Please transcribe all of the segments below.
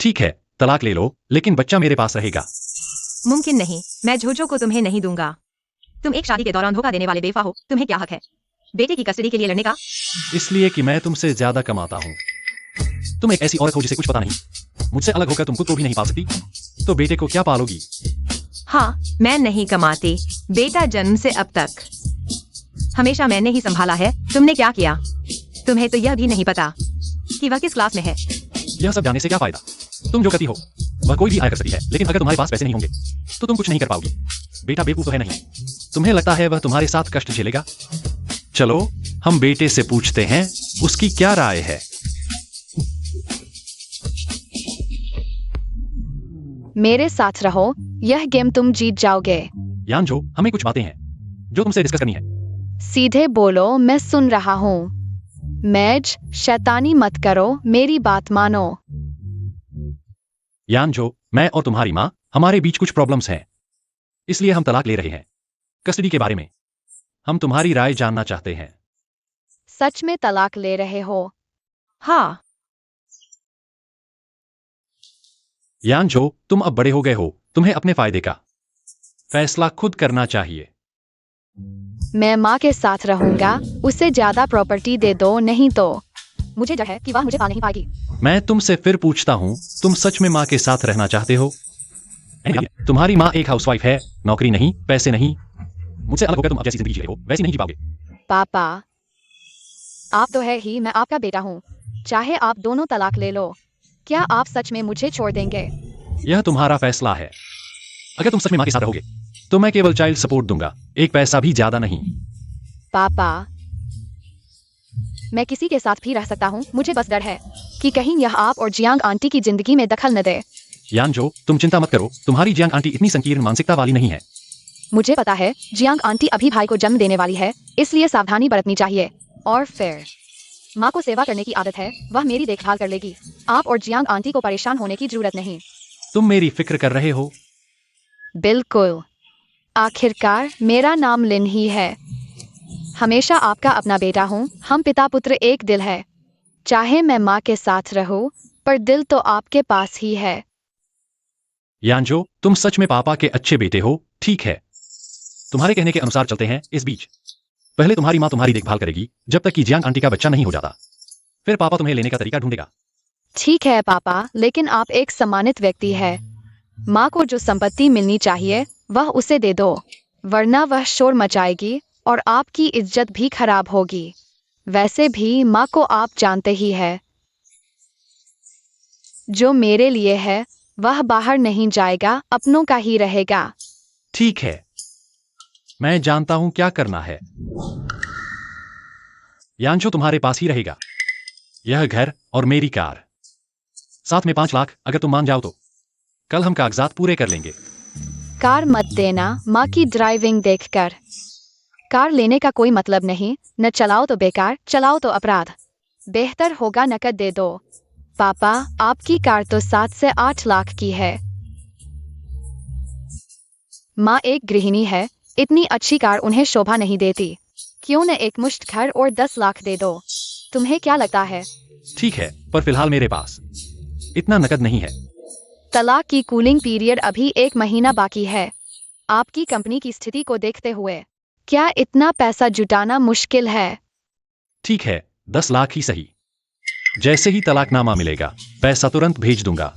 ठीक है, तलाक ले लो, लेकिन बच्चा मेरे पास रहेगा। मुमकिन नहीं, मैं जोजो को तुम्हें नहीं दूंगा। तुम एक शादी के दौरान धोखा देने वाले बेवफा हो। तुम्हें क्या हक है बेटे की कस्टडी के लिए लड़ने का? इसलिए कि मैं तुमसे ज्यादा कमाता हूँ। तुम एक ऐसी औरत हो जिसे कुछ पता नहीं। मुझसे अलग होकर तुम खुद को भी नहीं पाल सकती, तो बेटे को क्या पालोगी? हाँ, मैं नहीं कमाती। बेटा जन्म से अब तक हमेशा मैंने ही संभाला है। तुमने क्या किया? तुम्हें तो यह भी नहीं पता कि वह किस क्लास में है। यह सब जाने से क्या फायदा? तुम जो करती हो वह कोई भी आया कर सकती है, लेकिन अगर तुम्हारे पास पैसे नहीं होंगे तो तुम कुछ नहीं कर पाओगी। बेटा बेवकूफ तो है नहीं। तुम्हें लगता है वह तुम्हारे साथ कष्ट झेलेगा? चलो हम बेटे से पूछते हैं उसकी क्या राय है। मेरे साथ रहो, यह गेम तुम जीत जाओगे। यानजो, हमें कुछ बातें हैं जो तुमसे डिस्कस करनी है। सीधे बोलो, मैं सुन रहा हूँ। मैज, शैतानी मत करो, मेरी बात मानो। यानजो, मैं और तुम्हारी माँ, हमारे बीच कुछ प्रॉब्लम्स हैं, इसलिए हम तलाक ले रहे हैं। कस्टडी के बारे में हम तुम्हारी राय जानना चाहते हैं। सच में तलाक ले रहे हो? हाँ। यानजो, तुम अब बड़े हो गए हो, तुम्हें अपने फायदे का फैसला खुद करना चाहिए। मैं माँ के साथ रहूंगा, उसे ज्यादा प्रॉपर्टी दे दो, नहीं तो मुझे डर है कि वह मुझे पाल नहीं पाएगी। मैं तुमसे फिर पूछता हूँ, तुम सच में माँ के साथ रहना चाहते हो? तुम्हारी माँ एक हाउसवाइफ है, नौकरी नहीं, पैसे नहीं। मुझसे अलग होकर तुम अब जैसी जिंदगी जी रहे हो वैसी नहीं जी पाओगे। पापा, आप तो है ही, मैं आपका बेटा हूँ। चाहे आप दोनों तलाक ले लो, क्या आप सच में मुझे छोड़ देंगे? यह तुम्हारा फैसला है। अगर तुम सच में माँ के साथ रहोगे तो मैं केवल चाइल्ड सपोर्ट दूंगा, एक पैसा भी ज्यादा नहीं। पापा, मैं किसी के साथ भी रह सकता हूँ, मुझे बस डर है कि कहीं यह आप और जियांग आंटी की जिंदगी में दखल न दे। यानजो, तुम चिंता मत करो, तुम्हारी जियांग आंटी इतनी संकीर्ण मानसिकता वाली नहीं है। मुझे पता है, जियांग आंटी अभी भाई को जन्म देने वाली है, इसलिए सावधानी बरतनी चाहिए। और फिर माँ को सेवा करने की आदत है, वह मेरी देखभाल कर लेगी। आप और जियांग आंटी को परेशान होने की जरूरत नहीं। तुम मेरी फिक्र कर रहे हो? बिल्कुल। आखिरकार मेरा नाम लिन ही है। हमेशा आपका अपना बेटा हूँ, हम पिता पुत्र एक दिल है। चाहे मैं माँ के साथ रहूं, पर दिल तो आपके पास ही है। यानजो, तुम सच में पापा के अच्छे बेटे हो। ठीक है, तुम्हारे कहने के अनुसार चलते हैं। इस बीच पहले तुम्हारी माँ तुम्हारी देखभाल करेगी जब तक कि जियांग आंटी का बच्चा नहीं हो जाता। फिर पापा तुम्हें लेने का तरीका ढूंढेगा। ठीक है पापा, लेकिन आप एक सम्मानित व्यक्ति है। माँ को जो संपत्ति मिलनी चाहिए वह उसे दे दो, वरना वह शोर मचाएगी और आपकी इज्जत भी खराब होगी। वैसे भी माँ को आप जानते ही है, जो मेरे लिए है वह बाहर नहीं जाएगा, अपनों का ही रहेगा। ठीक है, मैं जानता हूं क्या करना है। यानजो तुम्हारे पास ही रहेगा, यह घर और मेरी कार, साथ में 5 लाख। अगर तुम मान जाओ तो कल हम कागजात पूरे कर लेंगे। कार मत देना माँ की ड्राइविंग देखकर। कार लेने का कोई मतलब नहीं, न चलाओ तो बेकार, चलाओ तो अपराध। बेहतर होगा नकद दे दो। पापा, आपकी कार तो 7 से 8 लाख की है। माँ एक गृहिणी है, इतनी अच्छी कार उन्हें शोभा नहीं देती। क्यों न एक मुश्त घर और 10 लाख दे दो। तुम्हें क्या लगता है? ठीक है, पर फिलहाल मेरे पास इतना नकद नहीं है। तलाक की कूलिंग पीरियड अभी 1 महीना बाकी है। आपकी कंपनी की स्थिति को देखते हुए क्या इतना पैसा जुटाना मुश्किल है? ठीक है, 10 लाख ही सही। जैसे ही तलाकनामा मिलेगा पैसा तुरंत भेज दूंगा।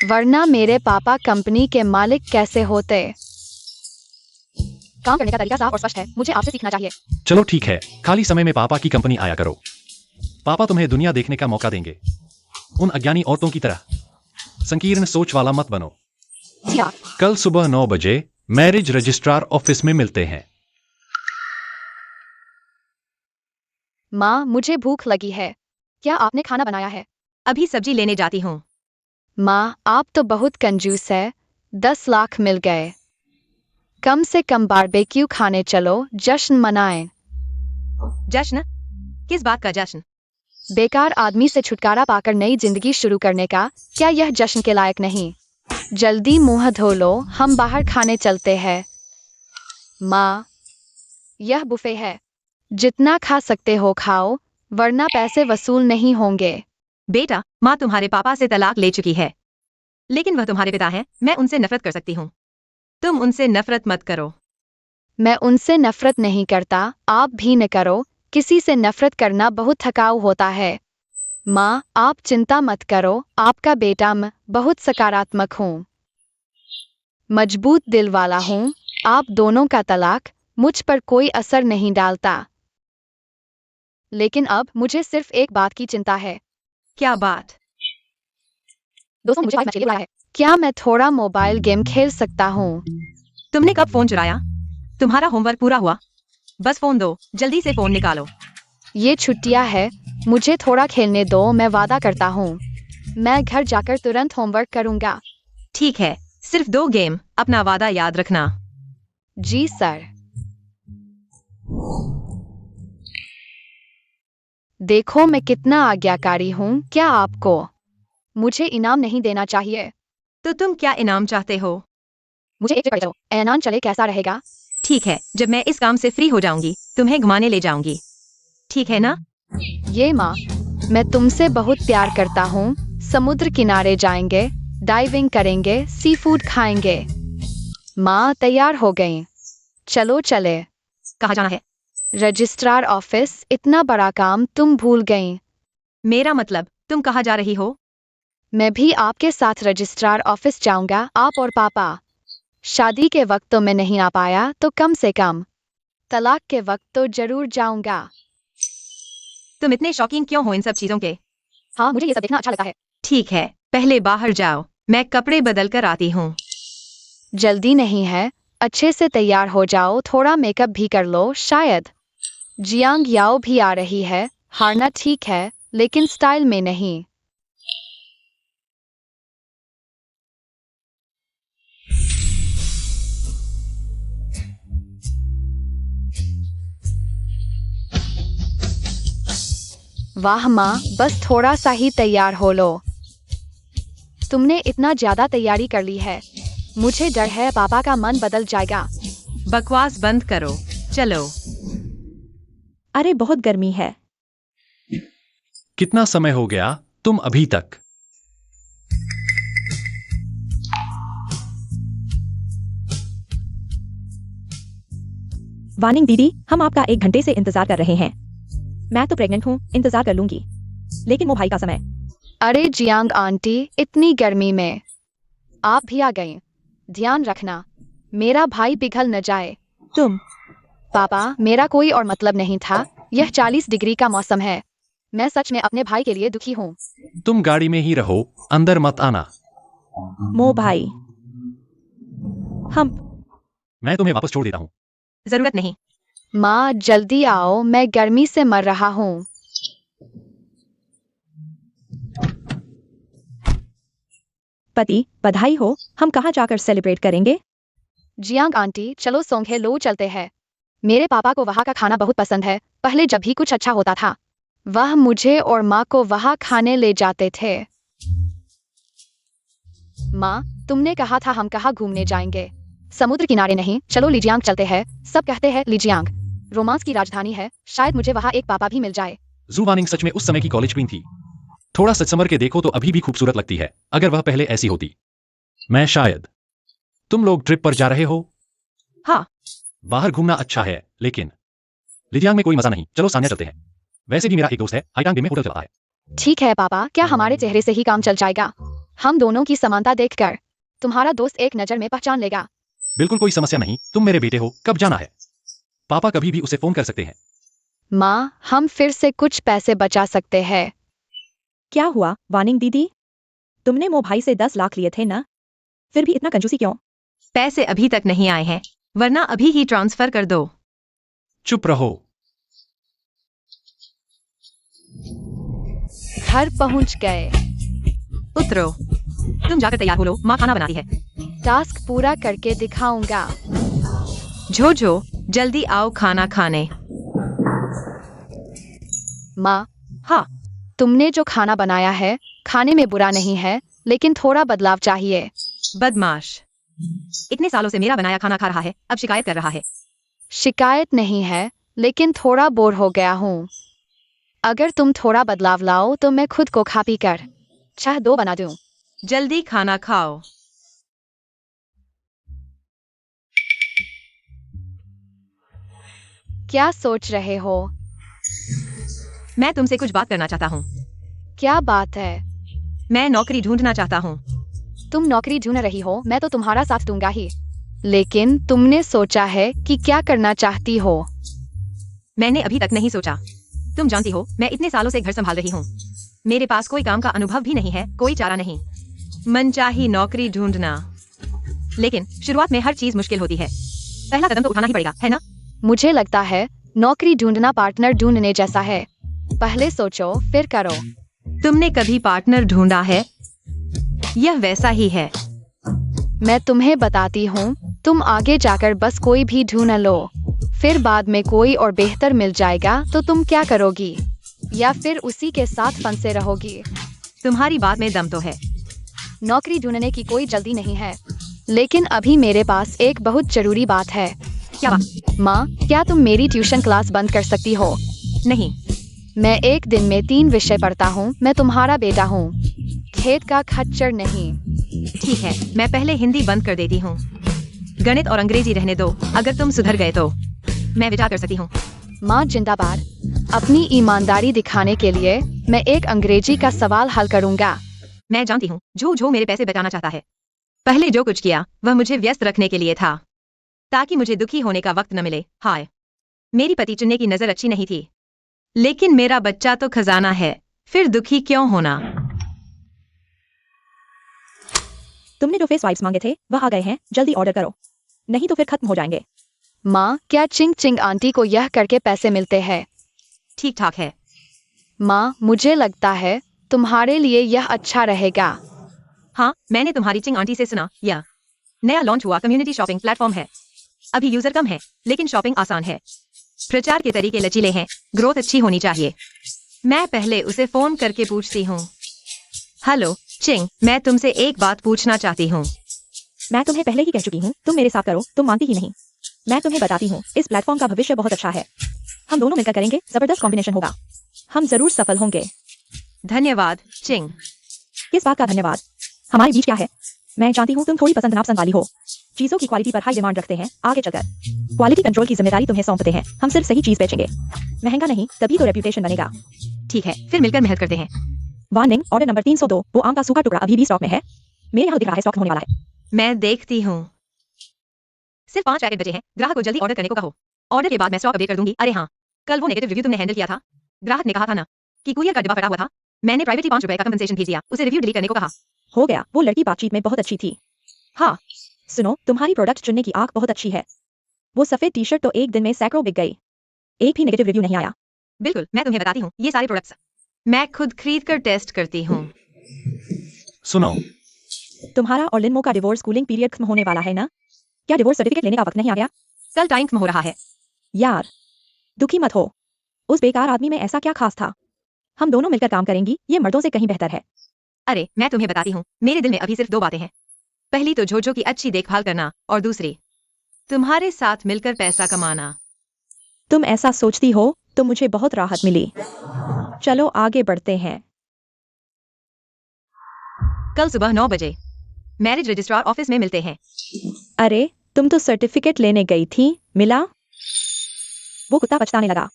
वरना मेरे पापा कंपनी के मालिक कैसे होते? काम करने का तरीका साफ और स्पष्ट है, मुझे आपसे सीखना चाहिए। चलो ठीक है, खाली समय में पापा की कंपनी आया करो। पापा तुम्हें दुनिया देखने का मौका देंगे। उन अज्ञानी औरतों की तरह संकीर्ण सोच वाला मत बनो। कल सुबह 9 बजे मैरिज रजिस्ट्रार ऑफिस में मिलते हैं। माँ, मुझे भूख लगी है, क्या आपने खाना बनाया है? अभी सब्जी लेने जाती हूँ। माँ, आप तो बहुत कंजूस है। 10 लाख मिल गए, कम से कम बारबेक्यू खाने चलो, जश्न मनाएं। जश्न? किस बात का जश्न? बेकार आदमी से छुटकारा पाकर नई जिंदगी शुरू करने का। क्या यह जश्न के लायक नहीं? जल्दी मुंह धो लो, हम बाहर खाने चलते हैं। माँ, यह बुफे है, जितना खा सकते हो खाओ, वरना पैसे वसूल नहीं होंगे। बेटा, माँ तुम्हारे पापा से तलाक ले चुकी है, लेकिन वह तुम्हारे पिता हैं। मैं उनसे नफरत कर सकती हूँ। तुम उनसे नफरत मत करो। मैं उनसे नफरत नहीं करता, आप भी न करो। किसी से नफरत करना बहुत थकाऊ होता है। माँ, आप चिंता मत करो, आपका बेटा मैं बहुत सकारात्मक हूँ, मजबूत दिल वाला हूँ। आप दोनों का तलाक मुझ पर कोई असर नहीं डालता। लेकिन अब मुझे सिर्फ एक बात की चिंता है। क्या बात? दोस्तों, मुझे 5 मैच के लिए बुलाया है। क्या मैं थोड़ा मोबाइल गेम खेल सकता हूँ? तुमने कब फोन चुराया? तुम्हारा होमवर्क पूरा हुआ? बस फोन दो, जल्दी से फोन निकालो। ये छुट्टियाँ है, मुझे थोड़ा खेलने दो, मैं वादा करता हूँ। मैं घर जाकर तुरंत होमवर्क करूँगा। ठीक है, सिर्फ 2 गेम, अपना वादा याद रखना। जी सर। देखो मैं कितना आज्ञाकारी हूँ। क्या आपको मुझे इनाम नहीं देना चाहिए? तो तुम क्या इनाम चाहते हो? मुझे एक जगह चलो, ऐलान चले कैसा रहेगा? ठीक है, जब मैं इस काम से फ्री हो जाऊंगी, तुम्हें घुमाने ले जाऊंगी। ठीक है ना? ये माँ, मैं तुमसे बहुत प्यार करता हूँ। समुद्र किनारे जाएंगे, डाइविंग करेंगे, सी फूड खाएंगे। माँ तैयार हो गई, चलो चले। कहाँ जाना है? Registrar office. इतना बड़ा काम तुम भूल गई। मेरा मतलब, तुम कहाँ जा रही हो? मैं भी आपके साथ रजिस्ट्रार ऑफिस जाऊंगा, आप और पापा। शादी के वक्त तो मैं नहीं आ पाया, तो कम से कम तलाक के वक्त तो जरूर जाऊंगा। तुम इतने शौकीन क्यों हो इन सब चीजों के? हाँ, मुझे ये सब देखना अच्छा लगता है। ठीक है, पहले बाहर जाओ, मैं कपड़े बदल कर आती हूँ। जल्दी नहीं है, अच्छे से तैयार हो जाओ, थोड़ा मेकअप भी कर लो। शायद जियांग याओ भी आ रही है। हारना ठीक है, लेकिन स्टाइल में नहीं। वाह माँ, बस थोड़ा सा ही तैयार हो लो। तुमने इतना ज्यादा तैयारी कर ली है, मुझे डर है पापा का मन बदल जाएगा। बकवास बंद करो, चलो। अरे बहुत गर्मी है। कितना समय हो गया तुम अभी तक? वानिंग दीदी, हम आपका 1 घंटे से इंतजार कर रहे हैं। मैं तो प्रेग्नेंट हूँ, इंतजार कर लूंगी, लेकिन वो भाई का समय। अरे जियांग आंटी, इतनी गर्मी में आप भी आ गई। ध्यान रखना, मेरा भाई पिघल न जाए। तुम पापा, मेरा कोई और मतलब नहीं था। यह 40 डिग्री का मौसम है। मैं सच में अपने भाई के लिए दुखी हूँ। तुम गाड़ी में ही रहो, अंदर मत आना। मो भाई, हम मैं तुम्हें वापस छोड़ देता हूँ। जरूरत नहीं। माँ जल्दी आओ, मैं गर्मी से मर रहा हूँ। पति, बधाई हो। हम कहाँ जाकर सेलिब्रेट करेंगे? जियांग आंटी, चलो सोंगे लो चलते हैं। मेरे पापा को वहाँ का खाना बहुत पसंद है। पहले जब भी कुछ अच्छा होता था, वह मुझे और माँ को वहाँ खाने ले जाते थे। माँ, तुमने कहा था हम कहाँ घूमने जाएंगे? समुद्र किनारे नहीं, चलो लिजियांग चलते हैं। सब कहते हैं लिजियांग रोमांस की राजधानी है, शायद मुझे वहाँ एक पापा भी मिल जाए। जू वानिंग सच में उस समय की कॉलेज क्वीन थी। थोड़ा सच समर के देखो तो अभी भी खूबसूरत लगती है, अगर वह पहले ऐसी होती। मैं शायद। तुम लोग ट्रिप पर जा रहे हो? हाँ। बाहर घूमना अच्छा है, लेकिन लिजियांग में कोई मजा नहीं। चलो सान्या चलते हैं। वैसे भी मेरा एक दोस्त है, हाइटांग में होटल चला है। ठीक है पापा, क्या हमारे चेहरे से ही काम चल जाएगा? हम दोनों की समानता देखकर तुम्हारा दोस्त एक नजर में पहचान लेगा। बिल्कुल कोई समस्या नहीं, तुम मेरे बेटे हो, कब जाना है? पापा कभी भी उसे फोन कर सकते हैं। माँ, हम फिर से कुछ पैसे बचा सकते हैं। क्या हुआ वानिंग दीदी? तुमने मो भाई से 10 लाख लिए थे ना? फिर भी इतना कंजूसी क्यों? पैसे अभी तक नहीं आए हैं, वरना अभी ही ट्रांसफर कर दो। चुप रहो। घर पहुँच गए। उतरो, तुम जाकर तैयार हो लो, माँ खाना बनाती है। टास्क पूरा करके दिखाऊंगा। झोझो, जल्दी आओ खाना खाने। माँ, हाँ। तुमने जो खाना बनाया है, खाने में बुरा नहीं है, लेकिन थोड़ा बदलाव चाहिए। बदमाश, इतने सालों से मेरा बनाया खाना खा रहा है, अब शिकायत कर रहा है। शिकायत नहीं है, लेकिन थोड़ा बोर हो गया हूँ। अगर तुम थोड़ा बदलाव लाओ तो मैं खुद को खा पी कर चाह दो बना दूं। जल्दी खाना खाओ। क्या सोच रहे हो? मैं तुमसे कुछ बात करना चाहता हूँ। क्या बात है? मैं नौकरी ढूंढना चाहता हूँ। तुम नौकरी ढूंढ रही हो, मैं तो तुम्हारा साथ दूंगा ही। लेकिन तुमने सोचा है कि क्या करना चाहती हो? मैंने अभी तक नहीं सोचा। तुम जानती हो, मैं इतने सालों से घर संभाल रही हूँ। मेरे पास कोई काम का अनुभव भी नहीं है, कोई चारा नहीं। मनचाही नौकरी ढूंढना। लेकिन शुरुआत में हर चीज मुश्किल होती है। पहला कदम तो उठाना ही पड़ेगा, है ना? मुझे लगता है नौकरी ढूंढना पार्टनर ढूंढने जैसा है। पहले सोचो फिर करो। तुमने कभी पार्टनर ढूंढा है? यह वैसा ही है। मैं तुम्हें बताती हूँ, तुम आगे जाकर बस कोई भी ढूंढ लो, फिर बाद में कोई और बेहतर मिल जाएगा तो तुम क्या करोगी? या फिर उसी के साथ फंसे रहोगी? तुम्हारी बात में दम तो है। नौकरी ढूंढने की कोई जल्दी नहीं है, लेकिन अभी मेरे पास एक बहुत जरूरी बात है। क्या बात? माँ, क्या तुम मेरी ट्यूशन क्लास बंद कर सकती हो? नहीं। मैं एक दिन में 3 विषय पढ़ता हूँ। मैं तुम्हारा बेटा हूँ, खेत का खच्चर नहीं। ठीक है, मैं पहले हिंदी बंद कर देती हूँ। गणित और अंग्रेजी रहने दो। अगर तुम सुधर गए तो मैं विचार कर सकती हूँ। माँ जिंदाबाद। अपनी ईमानदारी दिखाने के लिए मैं एक अंग्रेजी का सवाल हल करूँगा। मैं जानती हूँ, जो मेरे पैसे बचाना चाहता है। पहले जो कुछ किया वह मुझे व्यस्त रखने के लिए था, ताकि मुझे दुखी होने का वक्त न मिले। हाय, मेरी पति चुनने की नजर अच्छी नहीं थी, लेकिन मेरा बच्चा तो खजाना है, फिर दुखी क्यों होना? तुमने जो फेस वाइप्स मांगे थे वह आ गए हैं, जल्दी ऑर्डर करो, नहीं तो फिर खत्म हो जाएंगे। माँ, क्या चिंग चिंग आंटी को यह करके पैसे मिलते हैं? ठीक ठाक है। माँ, मुझे लगता है तुम्हारे लिए यह अच्छा रहेगा। हाँ, मैंने तुम्हारी चिंग आंटी से सुना, यह नया लॉन्च हुआ कम्युनिटी शॉपिंग प्लेटफॉर्म है। अभी यूजर कम है, लेकिन शॉपिंग आसान है। प्रचार के तरीके लचीले हैं, ग्रोथ अच्छी होनी चाहिए। मैं पहले उसे फोन करके पूछती हूँ। हेलो चिंग, मैं तुमसे एक बात पूछना चाहती हूँ। मैं तुम्हें पहले ही कह चुकी हूँ, तुम मेरे साथ करो, तुम मानती ही नहीं। मैं तुम्हें बताती हूँ, इस प्लेटफॉर्म का भविष्य बहुत अच्छा है। हम दोनों मिलकर करेंगे, जबरदस्त कॉम्बिनेशन होगा। हम जरूर सफल होंगे। धन्यवाद चिंग। किस बात का धन्यवाद? हमारे बीच क्या है? मैं जानती हूँ तुम थोड़ी पसंद नापसंद वाली हो। चीजों की क्वालिटी पर हाई डिमांड रखते हैं। आगे चलकर क्वालिटी कंट्रोल की जिम्मेदारी तुम्हें सौंपते हैं। हम सिर्फ सही चीज बेचेंगे, महंगा नहीं, तभी तो रेप्यूटेशन बनेगा। ठीक है, फिर मिलकर मेहनत करते हैं। वार्निंग, ऑर्डर नंबर 302, वो आम का सूखा टुकड़ा अभी भी स्टॉक में है। मेरे यहाँ दिख रहा है स्टॉक होने वाला है। मैं देखती हूँ। सिर्फ 5 पैकेट बचे हैं, ग्राहक को जल्दी ऑर्डर करने को कहो। ऑर्डर के बाद मैं स्टॉक अपडेट कर दूंगी। अरे हाँ, कल वो नेगेटिव रिव्यू तुमने हैंडल किया था। ग्राहक ने कहा था ना कि कुरियर का डिब्बा फटा हुआ था। मैंने प्राइवेटली 5 रुपए का कंपनसेशन भेज दिया, उसे रिव्यू डिलीट करने को कहा। हो गया, वो लड़की बातचीत में बहुत अच्छी थी। हाँ, सुनो, तुम्हारी प्रोडक्ट चुनने की आंख बहुत अच्छी है। वो सफेद टी शर्ट तो एक दिन में सैकड़ों बिक गई, एक भी नेगेटिव रिव्यू नहीं आया। बिल्कुल, मैं तुम्हें बताती हूँ, ये सारे प्रोडक्ट्स मैं खुद खरीद कर टेस्ट करती हूँ। सुनो, तुम्हारा और लिनमो का डिवोर्स कूलिंग पीरियड खत्म होने वाला है ना? क्या डिवोर्स सर्टिफिकेट लेने का वक्त नहीं आ गया? कल टाइम खत्म हो रहा है। यार, दुखी मत हो। उस बेकार आदमी में ऐसा क्या खास था? हम दोनों मिलकर काम करेंगी, ये मर्दों से कहीं बेहतर है। अरे, मैं तुम्हें बताती हूँ, मेरे दिल में अभी सिर्फ 2 बातें हैं। पहली तो जोजो की अच्छी देखभाल करना, और दूसरी तुम्हारे साथ मिलकर पैसा कमाना। तुम ऐसा सोचती हो तो मुझे बहुत राहत मिली। चलो आगे बढ़ते हैं। कल सुबह 9 बजे मैरिज रजिस्ट्रार ऑफिस में मिलते हैं। अरे, तुम तो सर्टिफिकेट लेने गई थी, मिला? वो कुत्ता पछताने लगा।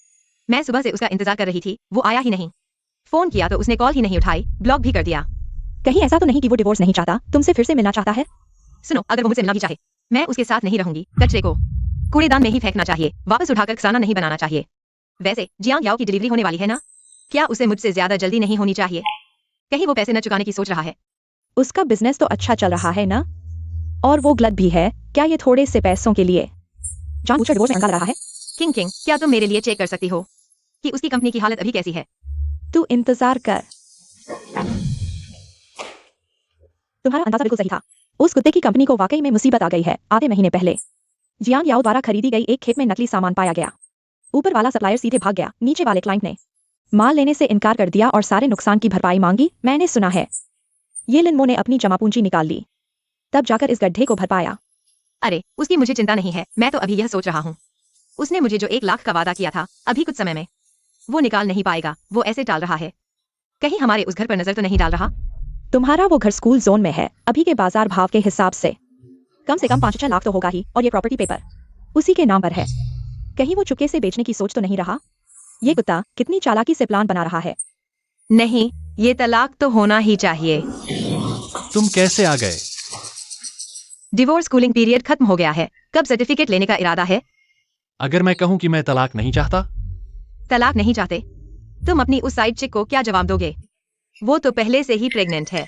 मैं सुबह से उसका इंतजार कर रही थी, वो आया ही नहीं। फोन किया तो उसने कॉल ही नहीं उठाई, ब्लॉक भी कर दिया। कहीं ऐसा तो नहीं कि वो डिवोर्स नहीं चाहता, तुमसे फिर से मिलना चाहता है? सुनो, अगर वो मुझसे मिलना भी चाहे, मैं उसके साथ नहीं रहूंगी। कचरे को कूड़ेदान में ही फेंकना चाहिए, वापस उठाकर खजाना नहीं बनाना चाहिए। वैसे जियांग याओ की डिलीवरी होने वाली है ना? क्या उसे मुझसे ज्यादा जल्दी नहीं होनी चाहिए? कहीं वो पैसे न चुकाने की सोच रहा है? उसका बिजनेस तो अच्छा चल रहा है ना? और वो गलत भी है, क्या ये थोड़े से पैसों के लिए जानबूझकर डिवोर्स में रहा है? किंग किंग, क्या तुम मेरे लिए चेक कर सकती हो कि उसकी कंपनी की हालत अभी कैसी है? तू इंतजार कर। तुम्हारा अंदाजा बिल्कुल सही था। उस कुत्ते की कंपनी को वाकई में मुसीबत आ गई है। आधे महीने पहले जियांग याओ द्वारा खरीदी गई एक खेप में नकली सामान पाया गया। ऊपर वाला सप्लायर सीधे भाग गया, नीचे वाले क्लाइंट ने माल लेने से इनकार कर दिया और सारे नुकसान की भरपाई मांगी। मैंने सुना है ये लिनमो ने अपनी जमा पूंजी निकाल ली, तब जाकर इस गड्ढे को भर पाया। अरे, उसकी मुझे चिंता नहीं है, मैं तो अभी यह सोच रहा हूँ। उसने मुझे जो 1 लाख का वादा किया था, अभी कुछ समय में वो निकाल नहीं पाएगा, वो ऐसे टाल रहा है। कहीं हमारे उस घर पर नजर तो नहीं डाल रहा? तुम्हारा वो घर स्कूल जोन में है, अभी के बाजार भाव के हिसाब से कम 5-6 लाख तो होगा ही, और ये प्रॉपर्टी पेपर उसी के नाम पर है। कहीं वो चुपके से बेचने की सोच तो नहीं रहा? ये कुत्ता कितनी चालाकी से प्लान बना रहा है। नहीं, ये तलाक तो होना ही चाहिए। तुम कैसे आ गए? डिवोर्स कूलिंग पीरियड खत्म हो गया है, कब सर्टिफिकेट लेने का इरादा है? अगर मैं कहूं कि मैं तलाक नहीं चाहता? तलाक नहीं चाहते? तुम अपनी उस साइड चिक को क्या जवाब दोगे? वो तो पहले से ही प्रेग्नेंट है।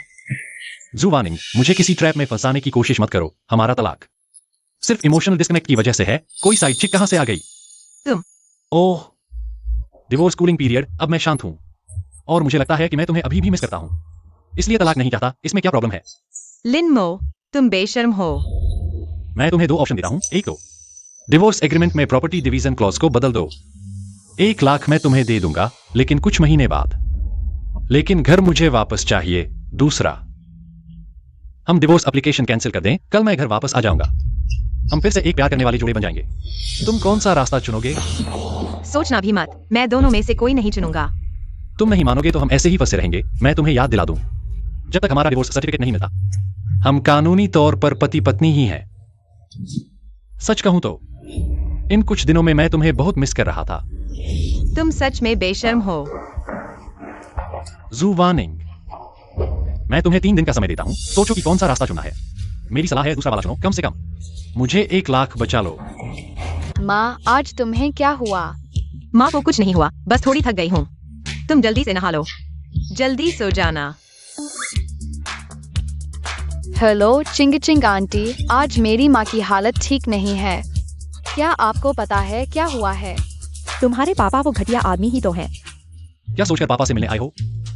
जू वार्निंग, मुझे किसी ट्रैप में फंसाने की कोशिश मत करो। हमारा तलाक सिर्फ इमोशनल डिस्कनेक्ट की वजह से है। कोई साइड चिक कहां से आ गई? तुम। ओह, डिवोर्स कूलिंग पीरियड, अब मैं शांत हूं और मुझे लगता है कि मैं तुम्हें अभी भी मिस करता हूं, इसलिए तलाक नहीं चाहता। इसमें क्या प्रॉब्लम है? लिनमो, तुम बेशर्म हो। मैं तुम्हें 2 ऑप्शन देता हूं। एक तो डिवोर्स एग्रीमेंट में प्रॉपर्टी डिवीजन क्लॉज को बदल दो। 1 लाख मैं तुम्हें दे दूंगा, लेकिन कुछ महीने बाद। लेकिन घर मुझे वापस चाहिए। दूसरा, हम डिवोर्स एप्लीकेशन कैंसिल कर दें, कल मैं घर वापस आ जाऊंगा, हम फिर से एक प्यार करने वाले जोड़े बन जाएंगे। तुम कौन सा रास्ता चुनोगे? सोचना भी मत, मैं दोनों में से कोई नहीं चुनूंगा। तुम नहीं मानोगे तो हम ऐसे ही फंसे रहेंगे। मैं तुम्हें याद दिला दूं, जब तक हमारा डिवोर्स सर्टिफिकेट नहीं मिलता, हम कानूनी तौर पर पति पत्नी ही हैं। सच कहूं तो इन कुछ दिनों में मैं तुम्हें बहुत मिस कर रहा था। तुम सच में बेशर्म हो। जू वार्निंग, मैं तुम्हें 3 दिन का समय देता हूं, सोचो कि कौन सा रास्ता चुनना है। मेरी सलाह है दूसरा वाला चुनो, कम से कम मुझे 1 लाख बचा लो। माँ, आज तुम्हें क्या हुआ? माँ को कुछ नहीं हुआ, बस थोड़ी थक गई हूँ। तुम जल्दी से नहा लो, जल्दी सो जाना। हेलो चिंग चिंग आंटी, आज मेरी माँ की हालत ठीक नहीं है। क्या आपको पता है क्या हुआ है? तुम्हारे पापा वो घटिया आदमी ही तो हैं। क्या सोचकर पापा से मिलने आए हो?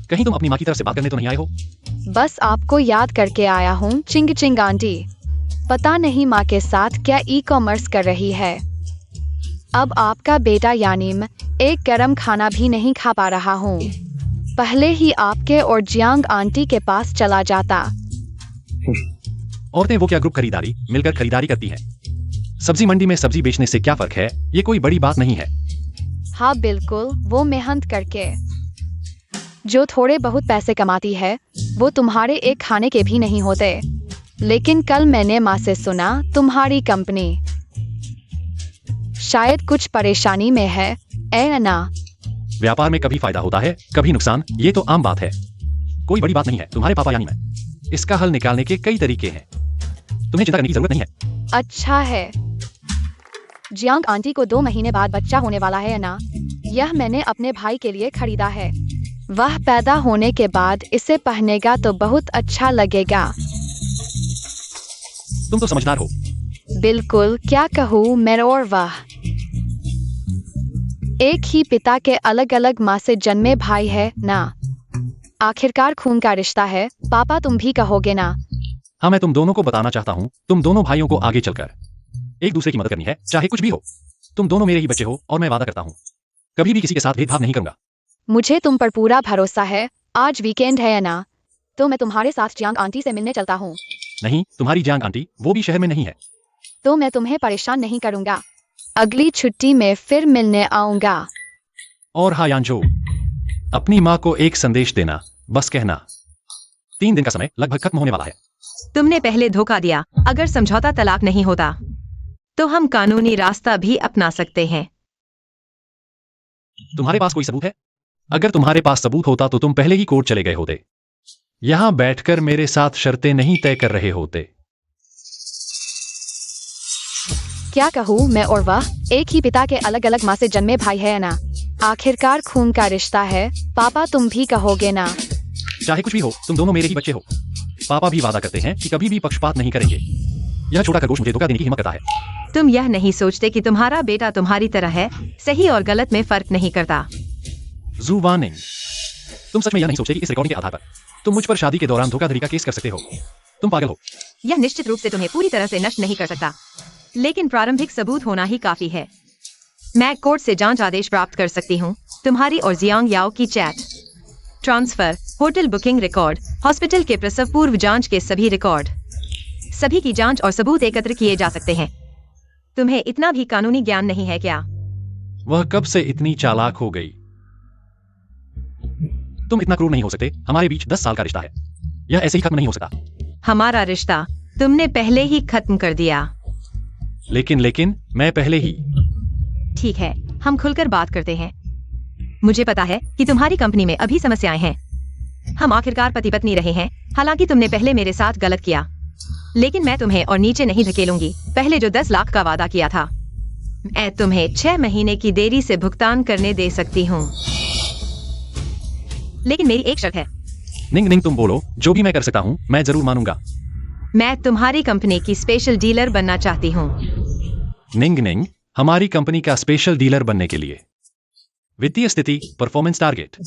कहीं तुम अपनी माँ की तरफ से बात करने तो नहीं आए हो? बस आपको याद करके आया हूँ चिंग चिंग आंटी। पता नहीं माँ के साथ क्या ई-कॉमर्स कर रही है। अब आपका बेटा यानी मैं एक गरम खाना भी नहीं खा पा रहा हूँ। पहले ही आपके और जियांग आंटी के पास चला जाता। औरतें वो क्या ग्रुप खरीदारी मिलकर खरीदारी करती हैं। सब्जी मंडी में सब्जी बेचने से क्या फर्क है? ये कोई बड़ी बात नहीं है। हाँ बिल्कुल, वो मेहनत करके जो थोड़े बहुत पैसे कमाती है, वो तुम्हारे एक खाने के भी नहीं होते। लेकिन कल मैंने माँ से सुना तुम्हारी कंपनी शायद कुछ परेशानी में है, ऐ ना? व्यापार में कभी फायदा होता है, कभी नुकसान, ये तो आम बात है। कोई बड़ी बात नहीं है। तुम्हारे पापा यानी मैं, इसका हल निकालने के कई तरीके हैं, तुम्हें चिंता करने की जरूरत नहीं है। अच्छा है। जियांग आंटी को 2 महीने बाद बच्चा होने वाला है ना? यह मैंने अपने भाई के लिए खरीदा है। वह पैदा होने के बाद इसे पहनेगा तो बहुत अच्छा लगेगा। तुम तो समझदार हो। बिल्कुल, क्या कहूँ मैं। और वाह, एक ही पिता के अलग अलग माँ से जन्मे भाई है ना? आखिरकार खून का रिश्ता है। पापा तुम भी कहोगे ना? हाँ, मैं तुम दोनों को बताना चाहता हूँ, तुम दोनों भाइयों को आगे चलकर एक दूसरे की मदद करनी है, चाहे कुछ भी हो। तुम दोनों मेरे ही बच्चे हो और मैं वादा करता हूँ कभी भी किसी के साथ भेदभाव नहीं करूंगा। मुझे तुम पर पूरा भरोसा है। आज वीकेंड है ना, तो मैं तुम्हारे साथ जियांग आंटी से मिलने चलता हूँ। नहीं, तुम्हारी जियांग आंटी वो भी शहर में नहीं है। तो मैं तुम्हें परेशान नहीं करूंगा। अगली छुट्टी में फिर मिलने आऊंगा। और हाँ यानजो, अपनी माँ को एक संदेश देना, बस कहना 3 दिन का समय लगभग खत्म होने वाला है। तुमने पहले धोखा दिया। अगर समझौता तलाक नहीं होता तो हम कानूनी रास्ता भी अपना सकते हैं। तुम्हारे पास कोई सबूत है? अगर तुम्हारे पास सबूत होता तो तुम पहले ही कोर्ट चले गए होते। यहां बैठकर मेरे साथ शर्तें नहीं तय कर रहे होते। क्या कहूँ मैं। और वह एक ही पिता के अलग अलग माँ से जन्मे भाई है ना? आखिरकार खून का रिश्ता है। पापा तुम भी कहोगे ना? चाहे कुछ भी हो, तुम दोनों मेरे ही बच्चे हो। पापा भी वादा करते हैं कि कभी भी पक्षपात नहीं करेंगे। यह छोटा खरगोश मुझे धोखा देने की हिम्मत करता है। तुम यह नहीं सोचते कि तुम्हारा बेटा तुम्हारी तरह है, सही और गलत में फर्क नहीं करता। जू वार्निंग, तुम सच में यह नहीं सोचते कि इस रिकॉर्डिंग के आधार पर तुम मुझ पर शादी के दौरान धोखाधड़ी का केस कर सकते हो? तुम पागल हो। यह निश्चित रूप से तुम्हें पूरी तरह से नष्ट नहीं कर सकता, लेकिन प्रारंभिक सबूत होना ही काफी है। मैं कोर्ट से जांच आदेश प्राप्त कर सकती हूँ। तुम्हारी और जियांग याओ की chat, transfer, hotel booking record, hospital के प्रसव पूर्व जांच के सभी रिकॉर्ड, सभी की जांच और सबूत एकत्र किए जा सकते हैं। तुम्हें इतना भी कानूनी ज्ञान नहीं है क्या? वह कब से इतनी चालाक हो गई? तुम इतना क्रूर नहीं हो सकते, हमारे बीच 10 साल का रिश्ता है, यह ऐसे ही खत्म नहीं हो सकता। हमारा रिश्ता तुमने पहले ही खत्म कर दिया। लेकिन मैं पहले ही। ठीक है, हम खुलकर बात करते हैं। मुझे पता है कि तुम्हारी कंपनी में अभी समस्याएं हैं। हम आखिरकार पति पत्नी रहे हैं, हालांकि तुमने पहले मेरे साथ गलत किया, लेकिन मैं तुम्हें और नीचे नहीं धकेलूंगी। पहले जो 10 लाख का वादा किया था, मैं तुम्हें 6 महीने की देरी से भुगतान करने दे सकती हूँ, लेकिन मेरी एक शर्त है। निंग निंग, तुम बोलो, जो भी मैं कर सकता हूँ मैं जरूर मानूंगा। मैं तुम्हारी कंपनी की स्पेशल डीलर बनना चाहती हूँ। निंग निंग, हमारी कंपनी का स्पेशल डीलर बनने के लिए वित्तीय स्थिति, परफॉर्मेंस टारगेट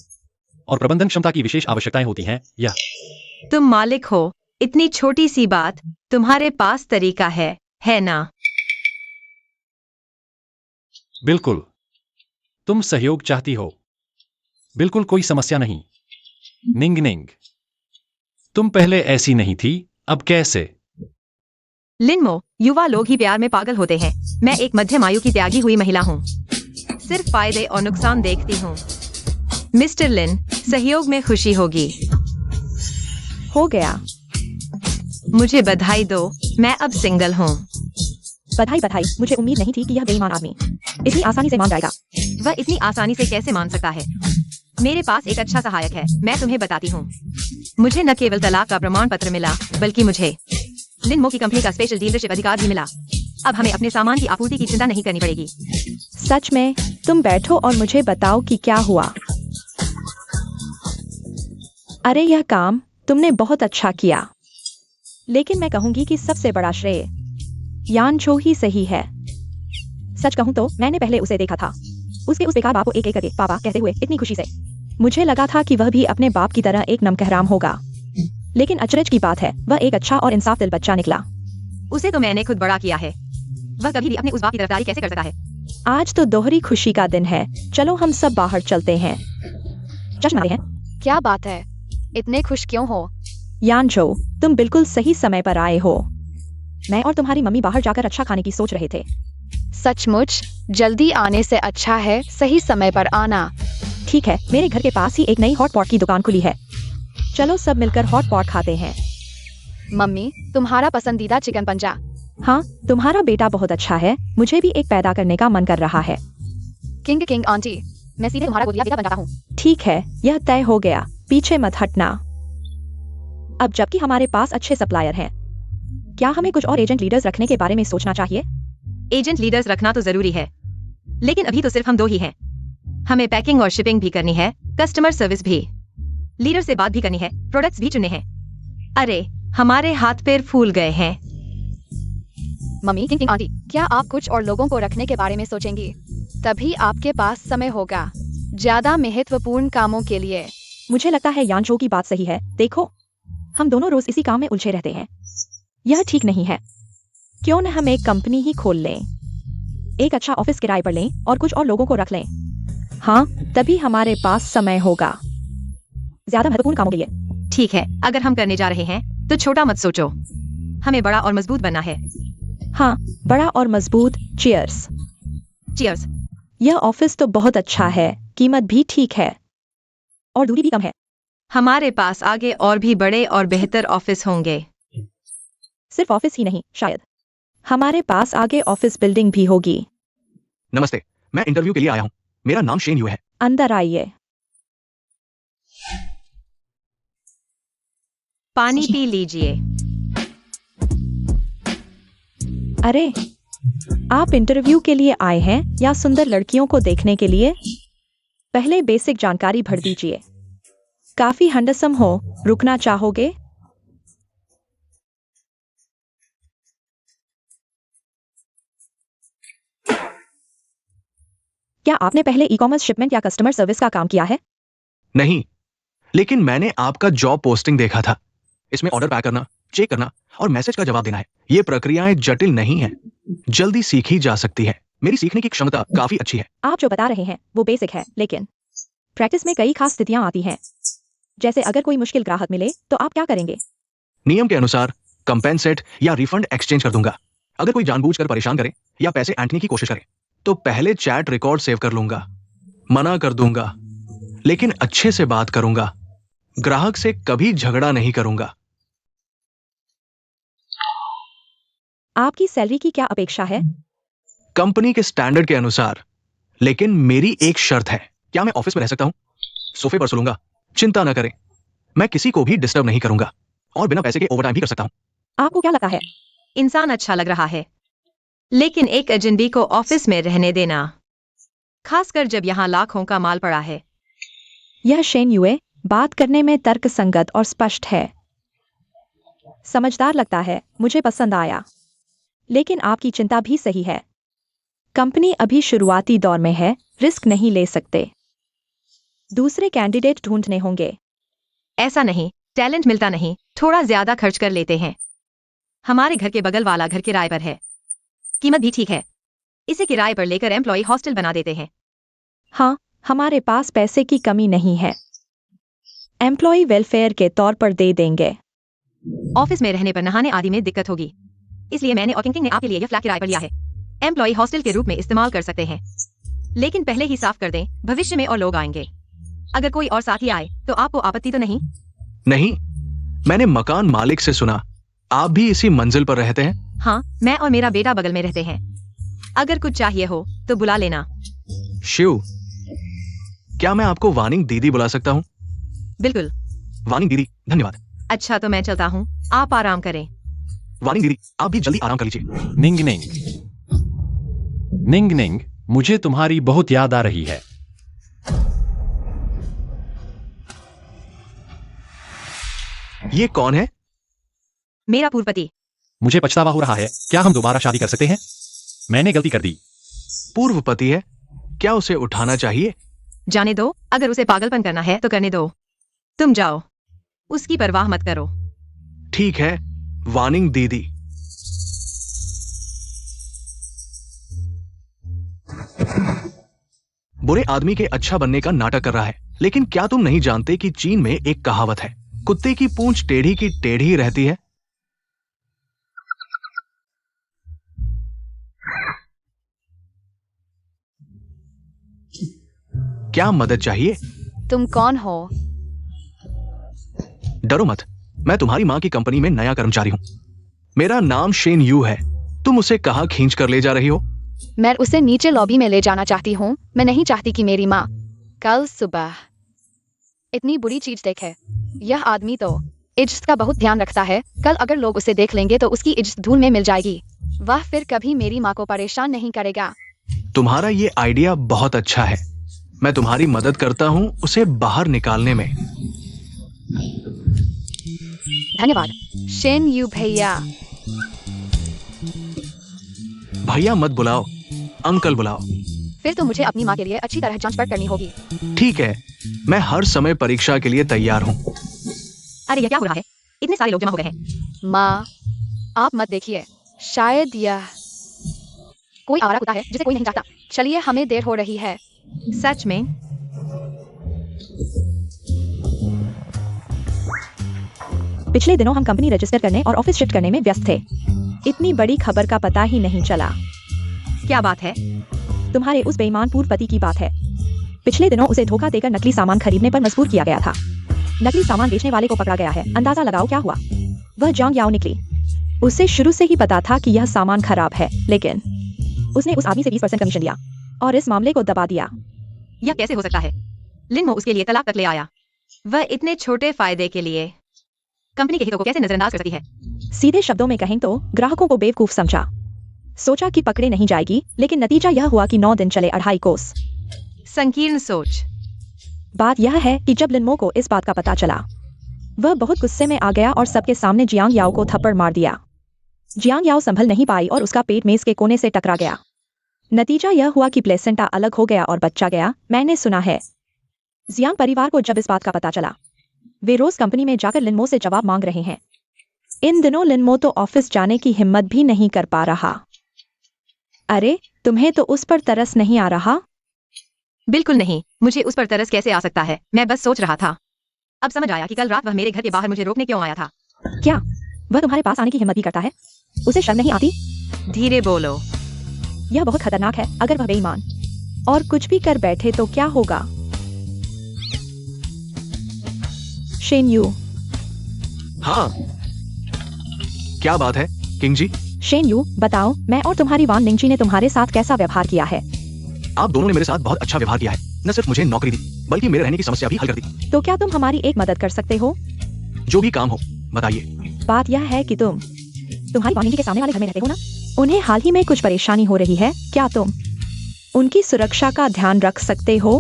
और प्रबंधन क्षमता की विशेष आवश्यकताएं होती हैं। यह तुम मालिक हो, इतनी छोटी सी बात, तुम्हारे पास तरीका है ना? बिल्कुल, तुम सहयोग चाहती हो, बिल्कुल कोई समस्या नहीं। निंग निंग, तुम पहले ऐसी नहीं थी, अब कैसे? लिनमो, युवा लोग ही प्यार में पागल होते हैं। मैं एक मध्यम आयु की त्यागी हुई महिला हूँ, सिर्फ फायदे और नुकसान देखती हूँ। मिस्टर लिन, सहयोग में खुशी होगी। हो गया। मुझे बधाई दो, मैं अब सिंगल हूँ। बधाई बधाई, मुझे उम्मीद नहीं थी कि यह बेईमान आदमी इतनी आसानी से मान जाएगा। वह इतनी आसानी से कैसे मान सकता है? मेरे पास एक अच्छा सहायक है, मैं तुम्हें बताती हूँ। मुझे न केवल तलाक का प्रमाण पत्र मिला, बल्कि मुझे लिनमो की कंपनी का स्पेशल डीलरशिप अधिकार भी मिला। अब हमें अपने सामान की आपूर्ति की चिंता नहीं करनी पड़ेगी। सच में? तुम बैठो और मुझे बताओ कि क्या हुआ। अरे यह काम तुमने बहुत अच्छा किया, लेकिन मैं कहूंगी कि सबसे बड़ा श्रेय यान चो ही सही है। सच कहूं तो मैंने पहले उसे देखा था, उसके उस बेकार बाप को एक एक करके पापा कहते हुए इतनी खुशी से। मुझे लगा था कि वह भी अपने बाप की तरह एक नमकहराम होगा, लेकिन अचरज की बात है, वह एक अच्छा और इंसाफ दिल बच्चा निकला। उसे तो मैंने खुद बड़ा किया है, वह कभी भी अपने उस बाप की तरफदारी कैसे कर सकता है? आज तो दोहरी खुशी का दिन है, चलो हम सब बाहर चलते हैं, जश्न मनाते हैं। क्या बात है, इतने खुश क्यों हो? यानचो, तुम बिल्कुल सही समय पर आए हो। मैं और तुम्हारी मम्मी बाहर जाकर अच्छा खाने की सोच रहे थे। सचमुच? जल्दी आने से अच्छा है सही समय पर आना। ठीक है, मेरे घर के पास ही एक नई हॉट पॉट की दुकान खुली है, चलो सब मिलकर हॉट पॉट खाते हैं। मम्मी, तुम्हारा पसंदीदा चिकन पंजा। हाँ, तुम्हारा बेटा बहुत अच्छा है, मुझे भी एक पैदा करने का मन कर रहा है। किंग किंग आंटी, मैं सीधे तुम्हारा गोदिया बेटा बन जाता हूँ। ठीक है, यह तय हो गया, पीछे मत हटना। अब जबकि हमारे पास अच्छे सप्लायर हैं, क्या हमें कुछ और एजेंट लीडर्स रखने के बारे में सोचना चाहिए? एजेंट लीडर्स रखना तो जरूरी है, लेकिन अभी तो सिर्फ हम 2 ही हैं। हमें पैकिंग और शिपिंग भी करनी है, कस्टमर सर्विस भी, लीडर से बात भी करनी है, प्रोडक्ट्स भी चुनने हैं। अरे हमारे हाथ पैर फूल गए हैं। मम्मी किंग किंग आंटी, क्या आप कुछ और लोगों को रखने के बारे में सोचेंगी? तभी आपके पास समय होगा ज्यादा महत्वपूर्ण कामों के लिए। मुझे लगता है यानचो की बात सही है। देखो, हम दोनों रोज इसी काम में उलझे रहते हैं, यह ठीक नहीं है। क्यों न हम एक कंपनी ही खोल लें, एक अच्छा ऑफिस किराए पर लें और कुछ और लोगों को रख लें। हाँ, तभी हमारे पास समय होगा ज्यादा महत्वपूर्ण कामों के लिए। ठीक है, अगर हम करने जा रहे हैं तो छोटा मत सोचो, हमें बड़ा और मजबूत बनना है। हाँ, बड़ा और मजबूत। चीयर्स। चीयर्स। यह ऑफिस तो बहुत अच्छा है, कीमत भी ठीक है और दूरी भी कम है। हमारे पास आगे और भी बड़े और बेहतर ऑफिस होंगे। सिर्फ ऑफिस ही नहीं, शायद हमारे पास आगे ऑफिस बिल्डिंग भी होगी। नमस्ते, मैं इंटरव्यू के लिए आया हूँ। मेरा नाम शेन यू है। अंदर आइए। पानी पी लीजिए। अरे, आप इंटरव्यू के लिए आए हैं या सुंदर लड़कियों को देखने के लिए? पहले बेसिक जानकारी भर दीजिए। काफी हैंडसम हो, रुकना चाहोगे? क्या आपने पहले ई-कॉमर्स शिपमेंट या कस्टमर सर्विस का काम किया है? नहीं, लेकिन मैंने आपका जॉब पोस्टिंग देखा था। इसमें ऑर्डर पैक करना, चेक करना और मैसेज का जवाब देना है। ये प्रक्रियाएं जटिल नहीं है, जल्दी सीखी जा सकती है। मेरी सीखने की क्षमता काफी अच्छी है। आप जो बता रहे हैं वो बेसिक है, लेकिन प्रैक्टिस में कई खास स्थितियां आती हैं। जैसे अगर कोई मुश्किल ग्राहक मिले तो आप क्या करेंगे? नियम के अनुसार कंपेंसेट या रिफंड एक्सचेंज कर दूंगा। अगर कोई जानबूझकर परेशान करे या पैसे ऐंठने की कोशिश करे तो पहले चैट रिकॉर्ड सेव कर लूंगा, मना कर दूंगा, लेकिन अच्छे से बात करूंगा। ग्राहक से कभी झगड़ा नहीं करूंगा। आपकी सैलरी की क्या अपेक्षा है? कंपनी के स्टैंडर्ड के अनुसार, लेकिन मेरी एक शर्त है। क्या मैं ऑफिस में रह सकता हूं? सोफे पर सोऊंगा। चिंता न करें, मैं किसी को भी डिस्टर्ब नहीं करूंगा और बिना पैसे के ओवरटाइम भी कर सकता हूं। आपको क्या लगता है? इंसान अच्छा लग रहा है, लेकिन एक अजनबी को ऑफिस में रहने देना, खासकर जब यहाँ लाखों का माल पड़ा है। यह शेन युए बात करने में तर्कसंगत और स्पष्ट है। समझदार लगता है, मुझे पसंद आया। लेकिन आपकी चिंता भी सही है। कंपनी अभी शुरुआती दौर में है, रिस्क नहीं ले सकते। दूसरे कैंडिडेट ढूंढने होंगे। ऐसा नहीं, टैलेंट मिलता नहीं, थोड़ा ज्यादा खर्च कर लेते हैं। हमारे घर के बगल वाला घर किराए पर है, कीमत भी ठीक है। इसे किराए पर लेकर एम्प्लॉय हॉस्टल बना देते हैं। हाँ, हमारे पास पैसे की कमी नहीं है। एम्प्लॉय वेलफेयर के तौर पर दे देंगे। ऑफिस में रहने पर नहाने आदि में दिक्कत होगी, इसलिए मैंने और किंग ने आपके लिए यह फ्लैट किराए पर लिया है। एम्प्लॉय हॉस्टल के रूप में इस्तेमाल कर सकते हैं, लेकिन पहले ही साफ कर दें, भविष्य में और लोग आएंगे। अगर कोई और साथी आए तो आपको आपत्ति तो नहीं? नहीं, मैंने मकान मालिक से सुना आप भी इसी मंजिल पर रहते हैं। हाँ, मैं और मेरा बेटा बगल में रहते हैं। अगर कुछ चाहिए हो तो बुला लेना। शिव, क्या मैं आपको वानिंग दीदी बुला सकता हूँ? बिल्कुल। वानिंग दीदी, धन्यवाद। अच्छा, तो मैं चलता हूँ, आप आराम करें। वानिंग दीदी, आप भी जल्दी आराम कर लीजिए। निंग निंग। निंग निंग, मुझे तुम्हारी बहुत याद आ रही है। ये कौन है? मेरा पूर्व पति। मुझे पछतावा हो रहा है। क्या हम दोबारा शादी कर सकते हैं? मैंने गलती कर दी। पूर्व पति है, क्या उसे उठाना चाहिए? जाने दो, अगर उसे पागलपन करना है तो करने दो। तुम जाओ, उसकी परवाह मत करो। ठीक है, वानिंग दीदी। बुरे आदमी के अच्छा बनने का नाटक कर रहा है, लेकिन क्या तुम नहीं जानते कि चीन में एक कहावत है, कुत्ते की पूंछ टेढ़ी की टेढ़ी रहती है। क्या मदद चाहिए? तुम कौन हो? डरो मत, मैं तुम्हारी माँ की कंपनी में नया कर्मचारी हूँ। मेरा नाम शेन यू है। तुम उसे कहाँ खींच कर ले जा रही हो? मैं उसे नीचे लॉबी में ले जाना चाहती हूँ। मैं नहीं चाहती कि मेरी माँ कल सुबह इतनी बुरी चीज देखे। यह आदमी तो इज्जत का बहुत ध्यान रखता है। कल अगर लोग उसे देख लेंगे तो उसकी इज्जत धूल में मिल जाएगी। वह फिर कभी मेरी माँ को परेशान नहीं करेगा। तुम्हारा ये आइडिया बहुत अच्छा है। मैं तुम्हारी मदद करता हूँ उसे बाहर निकालने में। धन्यवाद शेन यू भैया। भैया मत बुलाओ, अंकल बुलाओ। फिर तो मुझे अपनी माँ के लिए अच्छी तरह जांच पड़ताल करनी होगी। ठीक है, मैं हर समय परीक्षा के लिए तैयार हूँ। अरे यह क्या हो रहा है? इतने सारे लोग जमा हो गए हैं। माँ, आप मत देखिए, शायद यह कोई आवारा कुत्ता है जिसे कोई नहीं चाहता। चलिए, हमें देर हो रही है। सच में? पिछले दिनों हम कंपनी रजिस्टर करने और ऑफिस शिफ्ट करने में व्यस्त थे। इतनी बड़ी खबर का पता ही नहीं चला। क्या बात है? तुम्हारे उस बेईमान पूर्व पति की बात है। पिछले दिनों उसे धोखा देकर नकली सामान खरीदने पर मजबूर किया गया था। नकली सामान बेचने वाले को पकड़ा गया है। अंदाजा लगाओ क्या हुआ? वह जांग याओ निकली। उसे शुरू से ही पता था कि यह सामान खराब है, लेकिन उसने उस आदमी से 20% कमीशन लिया और इस मामले को दबा दिया। यह कैसे हो सकता है? लिन मो उसके लिए तलाक तक ले आया। वह इतने छोटे फायदे के लिए कंपनी के हितों को कैसे नजरअंदाज कर सकती है? सीधे शब्दों में कहें तो ग्राहकों को बेवकूफ समझा। सोचा कि पकड़े नहीं जाएगी, लेकिन नतीजा यह हुआ कि 9 दिन चले 2.5 कोस। संकीर्ण सोच। बात यह है कि जब लिनमो को इस बात का पता चला, वह बहुत गुस्से में आ गया और सबके सामने जियांग याओ को थप्पड़ मार दिया। जियांग याओ संभल नहीं पाई और उसका पेट मेज के कोने से टकरा गया। नतीजा यह हुआ कि प्लेसेंटा अलग हो गया और बच्चा गया। मैंने सुना है। जियांग परिवार को जब इस बात का पता चला, वे रोज कंपनी में जाकर लिनमो से जवाब मांग रहे हैं। इन दिनों लिनमो तो ऑफिस जाने की हिम्मत भी नहीं कर पा रहा। अरे, तुम्हें तो उस पर तरस नहीं आ रहा? बिल्कुल नहीं, मुझे उस पर तरस कैसे आ सकता है? मैं बस सोच रहा था। अब समझ आया कि कल रात वह मेरे घर के बाहर मुझे रोकने क्यों आया था। क्या वह तुम्हारे पास आने की हिम्मत भी करता है? उसे शर्म नहीं आती? धीरे बोलो। यह बहुत खतरनाक है। अगर वह बेईमान और कुछ भी कर बैठे तो क्या होगा? Shane you. हाँ, क्या बात है किंग जी? शेन यू, बताओ, मैं और तुम्हारी वान निंगजी ने तुम्हारे साथ कैसा व्यवहार किया है? आप दोनों ने मेरे साथ बहुत अच्छा व्यवहार किया है। न सिर्फ मुझे नौकरी दी, बल्कि मेरे रहने की समस्या भी हल कर दी। तो क्या तुम हमारी एक मदद कर सकते हो? जो भी काम हो बताइए। बात यह है कि तुम्हारी वान निंगजी के सामने वाले घर में रहते हो ना? उन्हें हाल ही में कुछ परेशानी हो रही है, क्या तुम उनकी सुरक्षा का ध्यान रख सकते हो?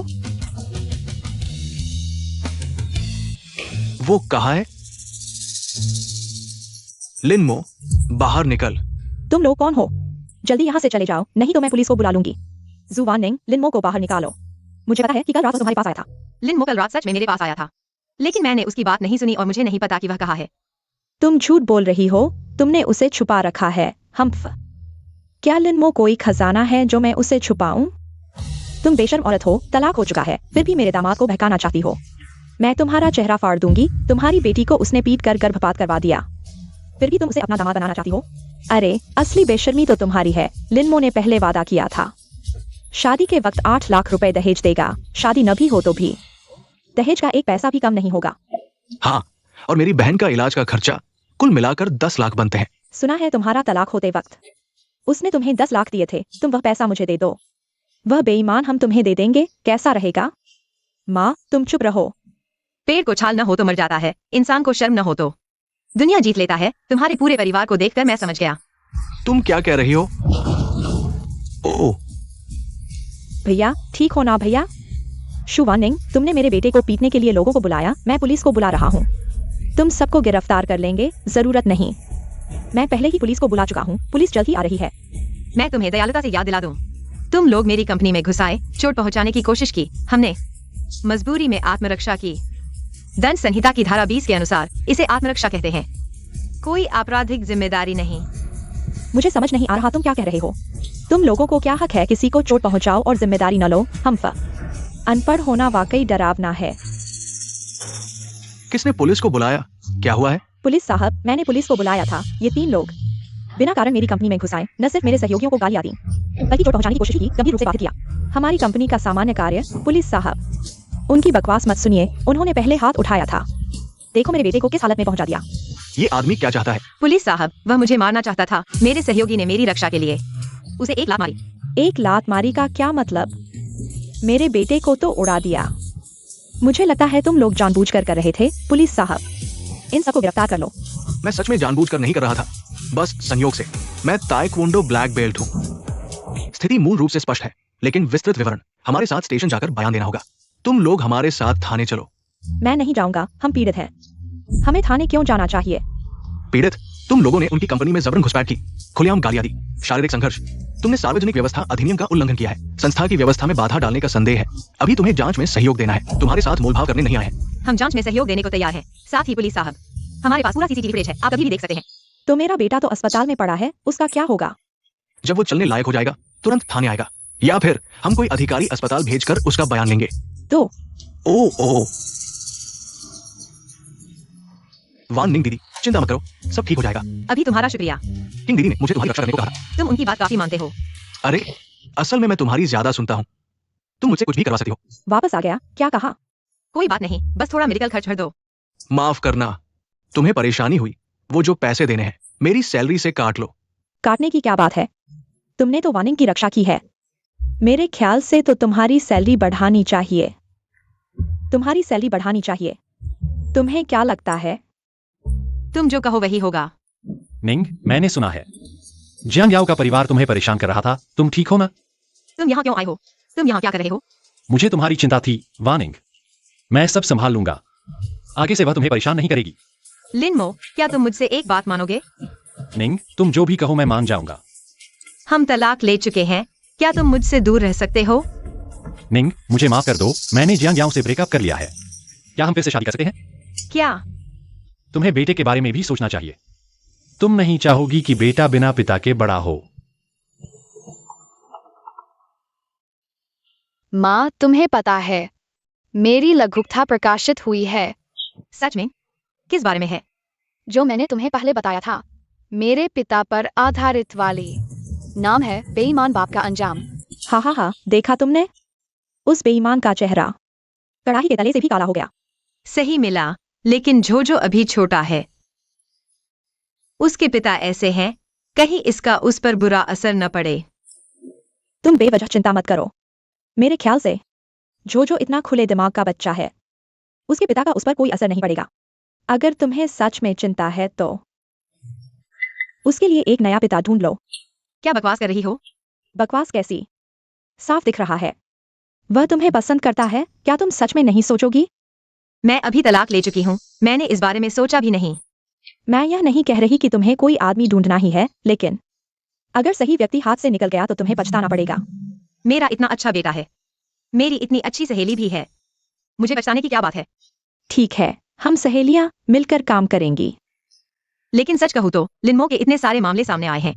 वो कहाँ है? लिनमो, बाहर निकल। तुम लोग कौन हो? जल्दी यहाँ से चले जाओ, नहीं तो मैं पुलिस को बुला लूंगी। जू वान निंग, लिनमो को बाहर निकालो। मुझे पता है कि कल रात वो तुम्हारे पास आया था। लिनमो कल रात सच में मेरे पास आया था, लेकिन मैंने उसकी बात नहीं सुनी और मुझे नहीं पता कि वह कहाँ है। तुम झूठ बोल रही हो, तुमने उसे छुपा रखा है। हम्फ, क्या लिनमो कोई खजाना है जो मैं उसे छुपाऊं? तुम बेशर्म औरत हो, तलाक हो चुका है, फिर भी मेरे दामाद को बहकाना चाहती हो। मैं तुम्हारा चेहरा फाड़ दूंगी। तुम्हारी बेटी को उसने पीट कर गर्भपात करवा दिया, फिर भी तुम उसे अपना दामाद बनाना चाहती हो। अरे, असली बेशर्मी तो तुम्हारी है। लिनमो ने पहले वादा किया था, शादी के वक्त 8 लाख रुपए दहेज देगा, शादी न भी हो तो भी दहेज का एक पैसा भी कम नहीं होगा। हाँ, और मेरी बहन का इलाज का खर्चा कुल मिलाकर 10 लाख बनते हैं। सुना है तुम्हारा तलाक होते वक्त उसने तुम्हें 10 लाख दिए थे। तुम वह पैसा मुझे दे दो। वह बेईमान हम तुम्हें दे देंगे, कैसा रहेगा? माँ, तुम चुप रहो। पेड़ को छाल न हो तो मर जाता है, इंसान को शर्म न हो तो दुनिया जीत लेता है। तुम्हारे पूरे परिवार को देखकर मैं समझ गया। तुम क्या कह रही हो? ओह, भैया, ठीक हो ना भैया? शू वान निंग, तुमने मेरे बेटे को पीटने के लिए लोगों को बुलाया। मैं पुलिस को बुला रहा हूँ। तुम सबको गिरफ्तार कर लेंगे, जरूरत नहीं। मैं पहले ही पुलिस को बुला चुका हूँ, पुलिस जल्द ही आ रही है। मैं तुम्हें दयालुता से याद दिला दूं, तुम लोग मेरी कंपनी में घुसाए, चोट पहुंचाने की कोशिश की। हमने मजबूरी में आत्मरक्षा की। दंड संहिता की धारा 20 के अनुसार इसे आत्मरक्षा कहते हैं, कोई आपराधिक जिम्मेदारी नहीं। मुझे समझ नहीं आ रहा तुम क्या कह रहे हो। तुम लोगों को क्या हक है किसी को चोट पहुंचाओ और जिम्मेदारी न लो? हम्फ, अनपढ़ होना वाकई डरावना है। किसने पुलिस को बुलाया? क्या हुआ है? पुलिस साहब, मैंने पुलिस को बुलाया था। ये 3 लोग बिना कारण मेरी कंपनी में घुसाए, न सिर्फ मेरे सहयोगियों को गालियां दी, बल्कि चोट पहुंचाने की कोशिश की, गंभीर रूप से बाधित किया। हमारी कंपनी का सामान्य कार्य। पुलिस साहब, उनकी बकवास मत सुनिए। उन्होंने पहले हाथ उठाया था, देखो मेरे बेटे को किस हालत में पहुंचा दिया। ये आदमी क्या चाहता है? पुलिस साहब, वह मुझे मारना चाहता था। मेरे सहयोगी ने मेरी रक्षा के लिए उसे 1 लात मारी। 1 लात मारी का क्या मतलब? मेरे बेटे को तो उड़ा दिया। मुझे लगता है तुम लोग जानबूझकर कर रहे थे। पुलिस साहब, इन सबको गिरफ्तार कर लो। मैं सच में जानबूझकर नहीं कर रहा था, बस संयोग से। मैं ताइक्वांडो ब्लैक बेल्ट हूँ। स्थिति मूल रूप से स्पष्ट है, लेकिन विस्तृत विवरण हमारे साथ स्टेशन जाकर बयान देना होगा। तुम लोग हमारे साथ थाने चलो। मैं नहीं जाऊंगा, हम पीड़ित हैं। हमें थाने क्यों जाना चाहिए? पीड़ित? तुम लोगों ने उनकी कंपनी में जबरन घुसपैठ की, खुलेआम गालियां दी, शारीरिक संघर्ष। तुमने सार्वजनिक व्यवस्था अधिनियम का उल्लंघन किया है, संस्था की व्यवस्था में बाधा डालने का संदेह है। अभी तुम्हें जांच में सहयोग देना है, तुम्हारे साथ मोलभाव करने नहीं आए हैं। हम जांच में सहयोग देने को तैयार हैं। साथ ही पुलिस साहब, हमारे पास पूरा सीसीटीवी फुटेज है, आप कभी भी देख सकते हैं। तो मेरा बेटा तो अस्पताल में पड़ा है, उसका क्या होगा? जब वो चलने लायक हो जाएगा तुरंत थाने आएगा, या फिर हम कोई अधिकारी अस्पताल भेजकर उसका बयान लेंगे। तो ओ वान निंग दीदी, चिंता मत करो, सब ठीक हो जाएगा। अभी तुम्हारा शुक्रिया। किंग दीदी ने मुझे तुम्हारी रक्षा करने को कहा। तुम उनकी बात काफी मानते हो। अरे, असल में मैं तुम्हारी ज्यादा सुनता हूँ। तुम मुझसे कुछ भी करवा सकती हो। वापस आ गया, क्या कहा? कोई बात नहीं, बस थोड़ा मेडिकल खर्च भर दो। माफ करना, तुम्हें परेशानी हुई। वो जो पैसे देने हैं मेरी सैलरी से काट लो। काटने की क्या बात है? तुमने तो वानिंग की रक्षा की है। मेरे ख्याल से तो तुम्हारी सैलरी बढ़ानी चाहिए। तुम्हारी सैलरी बढ़ानी चाहिए। तुम्हें क्या लगता है? तुम जो कहो वही होगा। निंग, मैंने सुना है जियांग याओ का परिवार तुम्हें परेशान कर रहा था। तुम ठीक हो ना? तुम यहाँ क्यों आए हो? तुम यहाँ क्या कर रहे हो? मुझे तुम्हारी चिंता थी वानिंग। मैं सब संभाल लूंगा, आगे से वह तुम्हें परेशान नहीं करेगी। लिनमो, क्या तुम मुझसे एक बात मानोगे? निंग, तुम जो भी कहो मैं मान जाऊंगा। हम तलाक ले चुके हैं, क्या तुम मुझसे दूर रह सकते हो? निंग, मुझे माफ कर दो, मैंने जियांग याओ से ब्रेकअप कर लिया है। क्या हम फिर से शादी कर सकते हैं? क्या? तुम्हें बेटे के बारे में भी सोचना चाहिए। तुम नहीं चाहोगी कि बेटा बिना पिता के बड़ा हो। माँ, तुम्हें पता है मेरी लघुकथा प्रकाशित हुई है। सच में? किस बारे में है? जो मैंने तुम्हें पहले बताया था, मेरे पिता पर आधारित वाली। नाम है बेईमान बाप का अंजाम। हा, देखा तुमने? उस बेईमान का चेहरा कड़ाही के तले से भी काला हो गया। सही मिला। लेकिन जोजो अभी छोटा है। उसके पिता ऐसे हैं, कहीं इसका उस पर बुरा असर न पड़े। तुम बेवजह चिंता मत करो। मेरे ख्याल से जो इतना खुले दिमाग का बच्चा है, उसके पिता का उस पर कोई असर नहीं पड़ेगा। अगर तुम्हें सच में चिंता है तो उसके लिए एक नया पिता ढूंढ लो। क्या बकवास कर रही हो? बकवास कैसी? साफ दिख रहा है वह तुम्हें पसंद करता है। क्या तुम सच में नहीं सोचोगी? मैं अभी तलाक ले चुकी हूँ, मैंने इस बारे में सोचा भी नहीं। मैं यह नहीं कह रही कि तुम्हें कोई आदमी ढूंढना ही है, लेकिन अगर सही व्यक्ति हाथ से निकल गया तो तुम्हें पछताना पड़ेगा। मेरा इतना अच्छा बेटा है, मेरी इतनी अच्छी सहेली भी है, मुझे पछताने की क्या बात है? ठीक है, हम सहेलियां मिलकर काम करेंगी। लेकिन सच कहूँ तो लिनमो के इतने सारे मामले सामने आए हैं,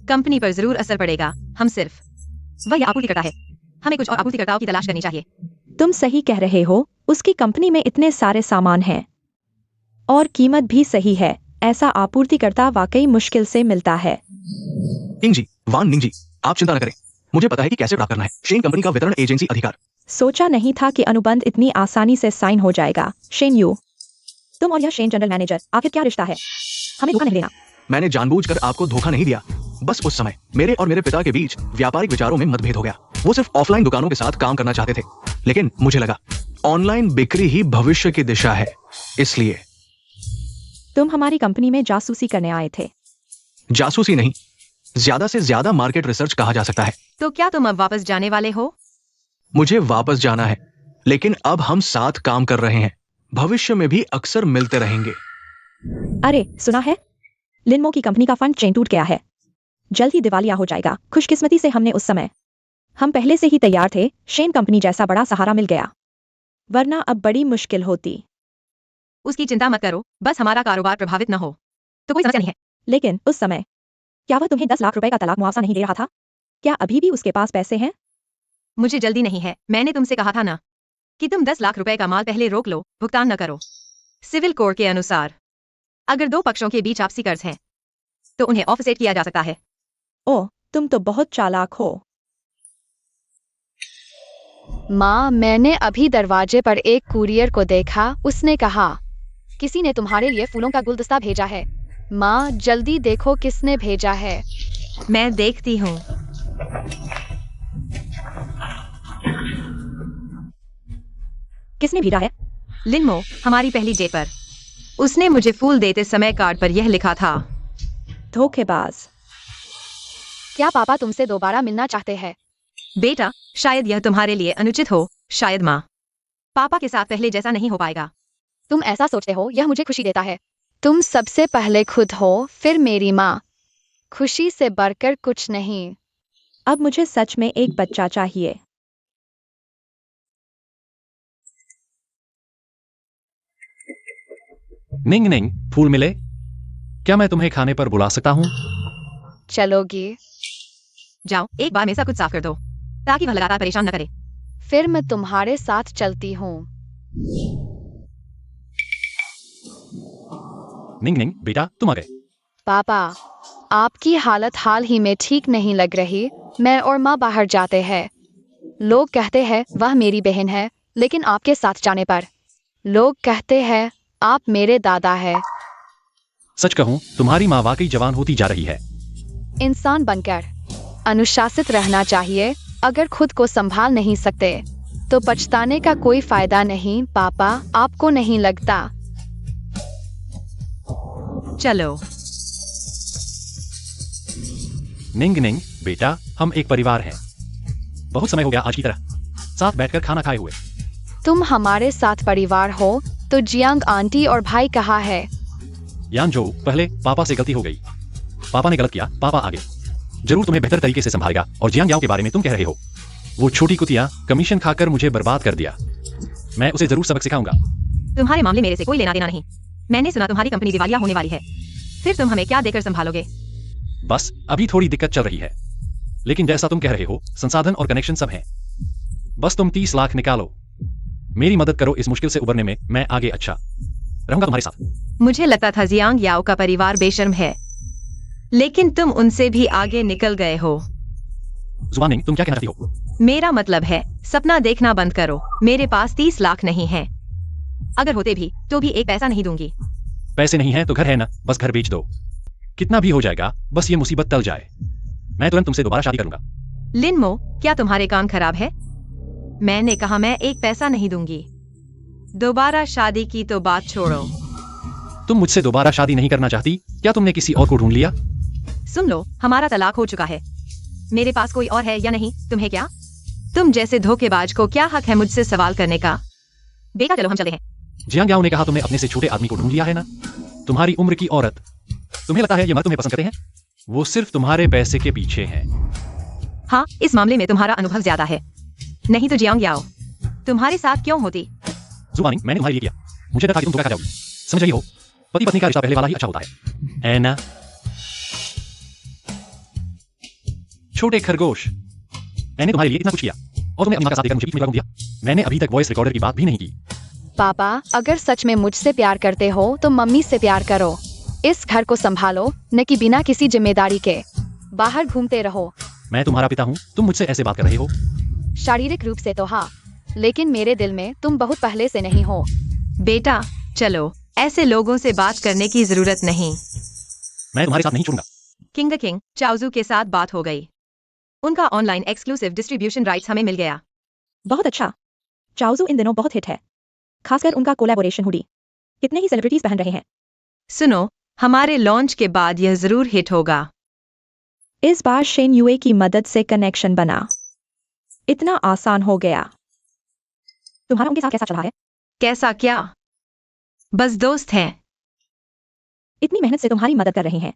कंपनी पर जरूर असर पड़ेगा। हम सिर्फ वही आपूर्तिकर्ता है, हमें कुछ और आपूर्तिकर्ताओं की तलाश करनी चाहिए। तुम सही कह रहे हो, उसकी कंपनी में इतने सारे सामान हैं और कीमत भी सही है। ऐसा आपूर्तिकर्ता वाकई मुश्किल से मिलता है। निंग जी, वान निंग जी, आप चिंता न करें, मुझे पता है कि कैसे प्राप्त करना है। शेन कंपनी का वितरण एजेंसी अधिकार। सोचा नहीं था कि अनुबंध इतनी आसानी से साइन हो जाएगा। शेन यू, तुम और यह शेन जनरल मैनेजर, आखिर क्या रिश्ता है? हमें धोखा नहीं देना। मैंने जानबूझकर आपको धोखा नहीं दिया, बस उस समय मेरे और मेरे पिता के बीच व्यापारिक विचारों में मतभेद हो गया। वो सिर्फ ऑफलाइन दुकानों के साथ काम करना चाहते थे, लेकिन मुझे लगा ऑनलाइन बिक्री ही भविष्य की दिशा है, इसलिए। तुम हमारी कंपनी में जासूसी करने आए थे। जासूसी नहीं, ज्यादा से ज्यादा मार्केट रिसर्च कहा जा सकता है। तो क्या तुम अब वापस जाने वाले हो? मुझे वापस जाना है, लेकिन अब हम साथ काम कर रहे हैं, भविष्य में भी अक्सर मिलते रहेंगे। अरे सुना है, लिनमो की कंपनी का फंड चेन टूट गया है, जल्द ही दिवालिया हो जाएगा। खुशकिस्मती से हमने उस समय, हम पहले से ही तैयार थे। शेन कंपनी जैसा बड़ा सहारा मिल गया, वरना अब बड़ी मुश्किल होती। उसकी चिंता मत करो, बस हमारा कारोबार प्रभावित न हो तो कोई समस्या नहीं है। लेकिन उस समय क्या वह तुम्हें 10 लाख रुपए का तलाक मुआवजा नहीं दे रहा था? क्या अभी भी उसके पास पैसे हैं? मुझे जल्दी नहीं है, मैंने तुमसे कहा था ना कि तुम 10 लाख रुपए का माल पहले रोक लो, भुगतान न करो। सिविल कोड के अनुसार अगर दो पक्षों के बीच आपसी कर्ज है तो उन्हें ऑफसेट किया जा सकता है। ओह, तुम तो बहुत चालाक हो। माँ, मैंने अभी दरवाजे पर एक कुरियर को देखा। उसने कहा, किसी ने तुम्हारे लिए फूलों का गुलदस्ता भेजा है। माँ, जल्दी देखो किसने भेजा है। मैं देखती हूँ। किसने भेजा है? लिनमो, हमारी पहली डे पर उसने मुझे फूल देते समय कार्ड पर यह लिखा था। धोखेबाज। क्या पापा तुमसे दोबारा मिलना चाहते हैं? बेटा, शायद यह तुम्हारे लिए अनुचित हो, शायद माँ पापा के साथ पहले जैसा नहीं हो पाएगा। तुम ऐसा सोचते हो, यह मुझे खुशी देता है। तुम सबसे पहले खुद हो, फिर मेरी माँ। खुशी से बढ़कर कुछ नहीं। अब मुझे सच में एक बच्चा चाहिए। निंग निंग, फूल मिले? क्या मैं तुम्हें खाने पर बुला सकता हूँ? चलोगी? जाओ, एक बार में सब कुछ साफ कर दो ताकि वह लगातार परेशान न करे। फिर मैं तुम्हारे साथ चलती हूँ। निंग निंग, बेटा तुम आ गए। पापा, आपकी हालत हाल ही में ठीक नहीं लग रही। मैं और माँ बाहर जाते हैं। लोग कहते हैं वह मेरी बहन है, लेकिन आपके साथ जाने पर लोग कहते हैं आप मेरे दादा हैं। सच कहूँ, तुम्हारी माँ वाकई जवान होती जा रही है। इंसान बनकर अनुशासित रहना चाहिए। अगर खुद को संभाल नहीं सकते तो पछताने का कोई फायदा नहीं। पापा, आपको नहीं लगता? चलो। निंग निंग, बेटा हम एक परिवार हैं। बहुत समय हो गया आज की तरह साथ बैठकर खाना खाए हुए। तुम हमारे साथ परिवार हो तो जियांग आंटी और भाई कहाँ है? यानजो, पहले पापा से गलती हो गई। पापा ने गलत किया, पापा आगे जरूर तुम्हें बेहतर तरीके से संभालेगा। और जियांग याओ के बारे में तुम कह रहे हो, वो छोटी कुतिया कमीशन खाकर मुझे बर्बाद कर दिया। मैं उसे जरूर सबक सिखाऊंगा। तुम्हारे मामले मेरे से कोई लेना देना नहीं। मैंने सुना तुम्हारी कंपनी दिवालिया होने वाली है, फिर तुम हमें क्या देकर संभालोगे? बस अभी थोड़ी दिक्कत चल रही है, लेकिन जैसा तुम कह रहे हो, संसाधन और कनेक्शन सब हैं। बस तुम 30 लाख निकालो, मेरी मदद करो इस मुश्किल से उबरने में। मैं आगे अच्छा रहूंगा तुम्हारे साथ। मुझे लगता था जियांग याओ का परिवार बेशर्म है, लेकिन तुम उनसे भी आगे निकल गए हो। जुआनिंग, तुम क्या कहती हो? मेरा मतलब है, सपना देखना बंद करो। मेरे पास 30 लाख नहीं है। अगर होते भी तो भी एक पैसा नहीं दूंगी। पैसे नहीं है तो घर है ना, बस घर बेच दो। कितना भी हो जाएगा, बस ये मुसीबत टल जाए। मैं तुरंत तुमसे दोबारा शादी करूंगा। लिनमो, क्या तुम्हारे कान खराब है? मैंने कहा मैं एक पैसा नहीं दूंगी। दोबारा शादी की तो बात छोड़ो। तुम मुझसे दोबारा शादी नहीं करना चाहती? क्या तुमने किसी और को ढूंढ लिया? सुन लो, हमारा तलाक हो चुका है। मेरे पास कोई और है या नहीं, तुम्हें क्या? तुम जैसे धोखेबाज को क्या हक है मुझसे सवाल करने का? बेटा चलो हम चले हैं। जियांग याओ ने कहा तुमने अपने से छोटे आदमी को ढूंढ लिया है ना? तुम्हारी उम्र की औरत। तुम्हें लगता है ये मर्द तुम्हें पसंद करते हैं? वो सिर्फ तुम्हारे पैसे के पीछे हैं। हाँ, इस मामले में तुम्हारा अनुभव ज्यादा है। नहीं तो जियांग याओ तुम्हारे साथ क्यों होती? जुबानी, मैंने तुम्हारे लिए किया। मुझे डर था कि तुम धोखा खा जाओगी। समझ रही हो, पति पत्नी का रिश्ता पहले वाला ही अच्छा होता है ना? छोटे खरगोश, मैंने तुम्हारे लिए इतना कुछ किया और तुमने अपनी मां का साथ देकर मुझे बीच में लगा दिया। मैंने अभी तक वॉइस रिकॉर्डर की बात भी नहीं की। पापा, अगर सच में मुझसे प्यार करते हो तो मम्मी से प्यार करो। इस घर को संभालो, न कि बिना किसी जिम्मेदारी के बाहर घूमते रहो। मैं तुम्हारा पिता हूँ, तुम मुझसे ऐसे बात कर रहे हो? शारीरिक रूप से तो हाँ, लेकिन मेरे दिल में तुम बहुत पहले से नहीं हो। बेटा चलो, ऐसे लोगों से बात करने की जरूरत नहीं। मैं तुम्हारे साथ नहीं छोड़ूंगा। किंग द किंग चाओजू के साथ बात हो गई। उनका ऑनलाइन एक्सक्लूसिव डिस्ट्रीब्यूशन राइट्स हमें मिल गया। बहुत अच्छा। चाओजू इन दिनों बहुत हिट है, खासकर उनका कोलैबोरेशन हुडी। कितने ही सेलिब्रिटीज पहन रहे हैं। सुनो, हमारे लॉन्च के बाद यह जरूर हिट होगा। इस बार शेन यूए की मदद से कनेक्शन बना। इतना आसान हो गया। तुम्हारा उनके साथ कैसा चला है? कैसा क्या? बस दोस्त हैं। इतनी मेहनत से तुम्हारी मदद कर रहे हैं।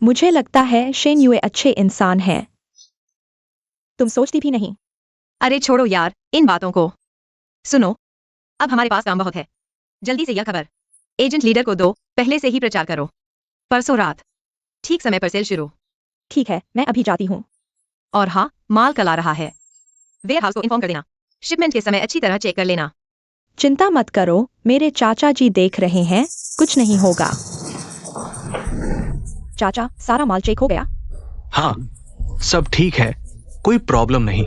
मुझे लगता है शेन यूए अच्छे इंसान हैं। तुम सोचती भी नहीं। अरे छोड़ो यार इन बातों को। सुनो, अब हमारे पास काम बहुत है। जल्दी से यह खबर एजेंट लीडर को दो, पहले से ही प्रचार करो। परसों रात ठीक समय पर सेल शुरू। ठीक है, मैं अभी जाती हूँ। और हाँ, माल कल आ रहा है। वेयर हाउस को इन्फॉर्म कर देना। शिपमेंट के समय अच्छी तरह चेक कर लेना। चिंता मत करो, मेरे चाचा जी देख रहे हैं, कुछ नहीं होगा। चाचा, सारा माल चेक हो गया? हाँ, सब ठीक है, कोई प्रॉब्लम नहीं।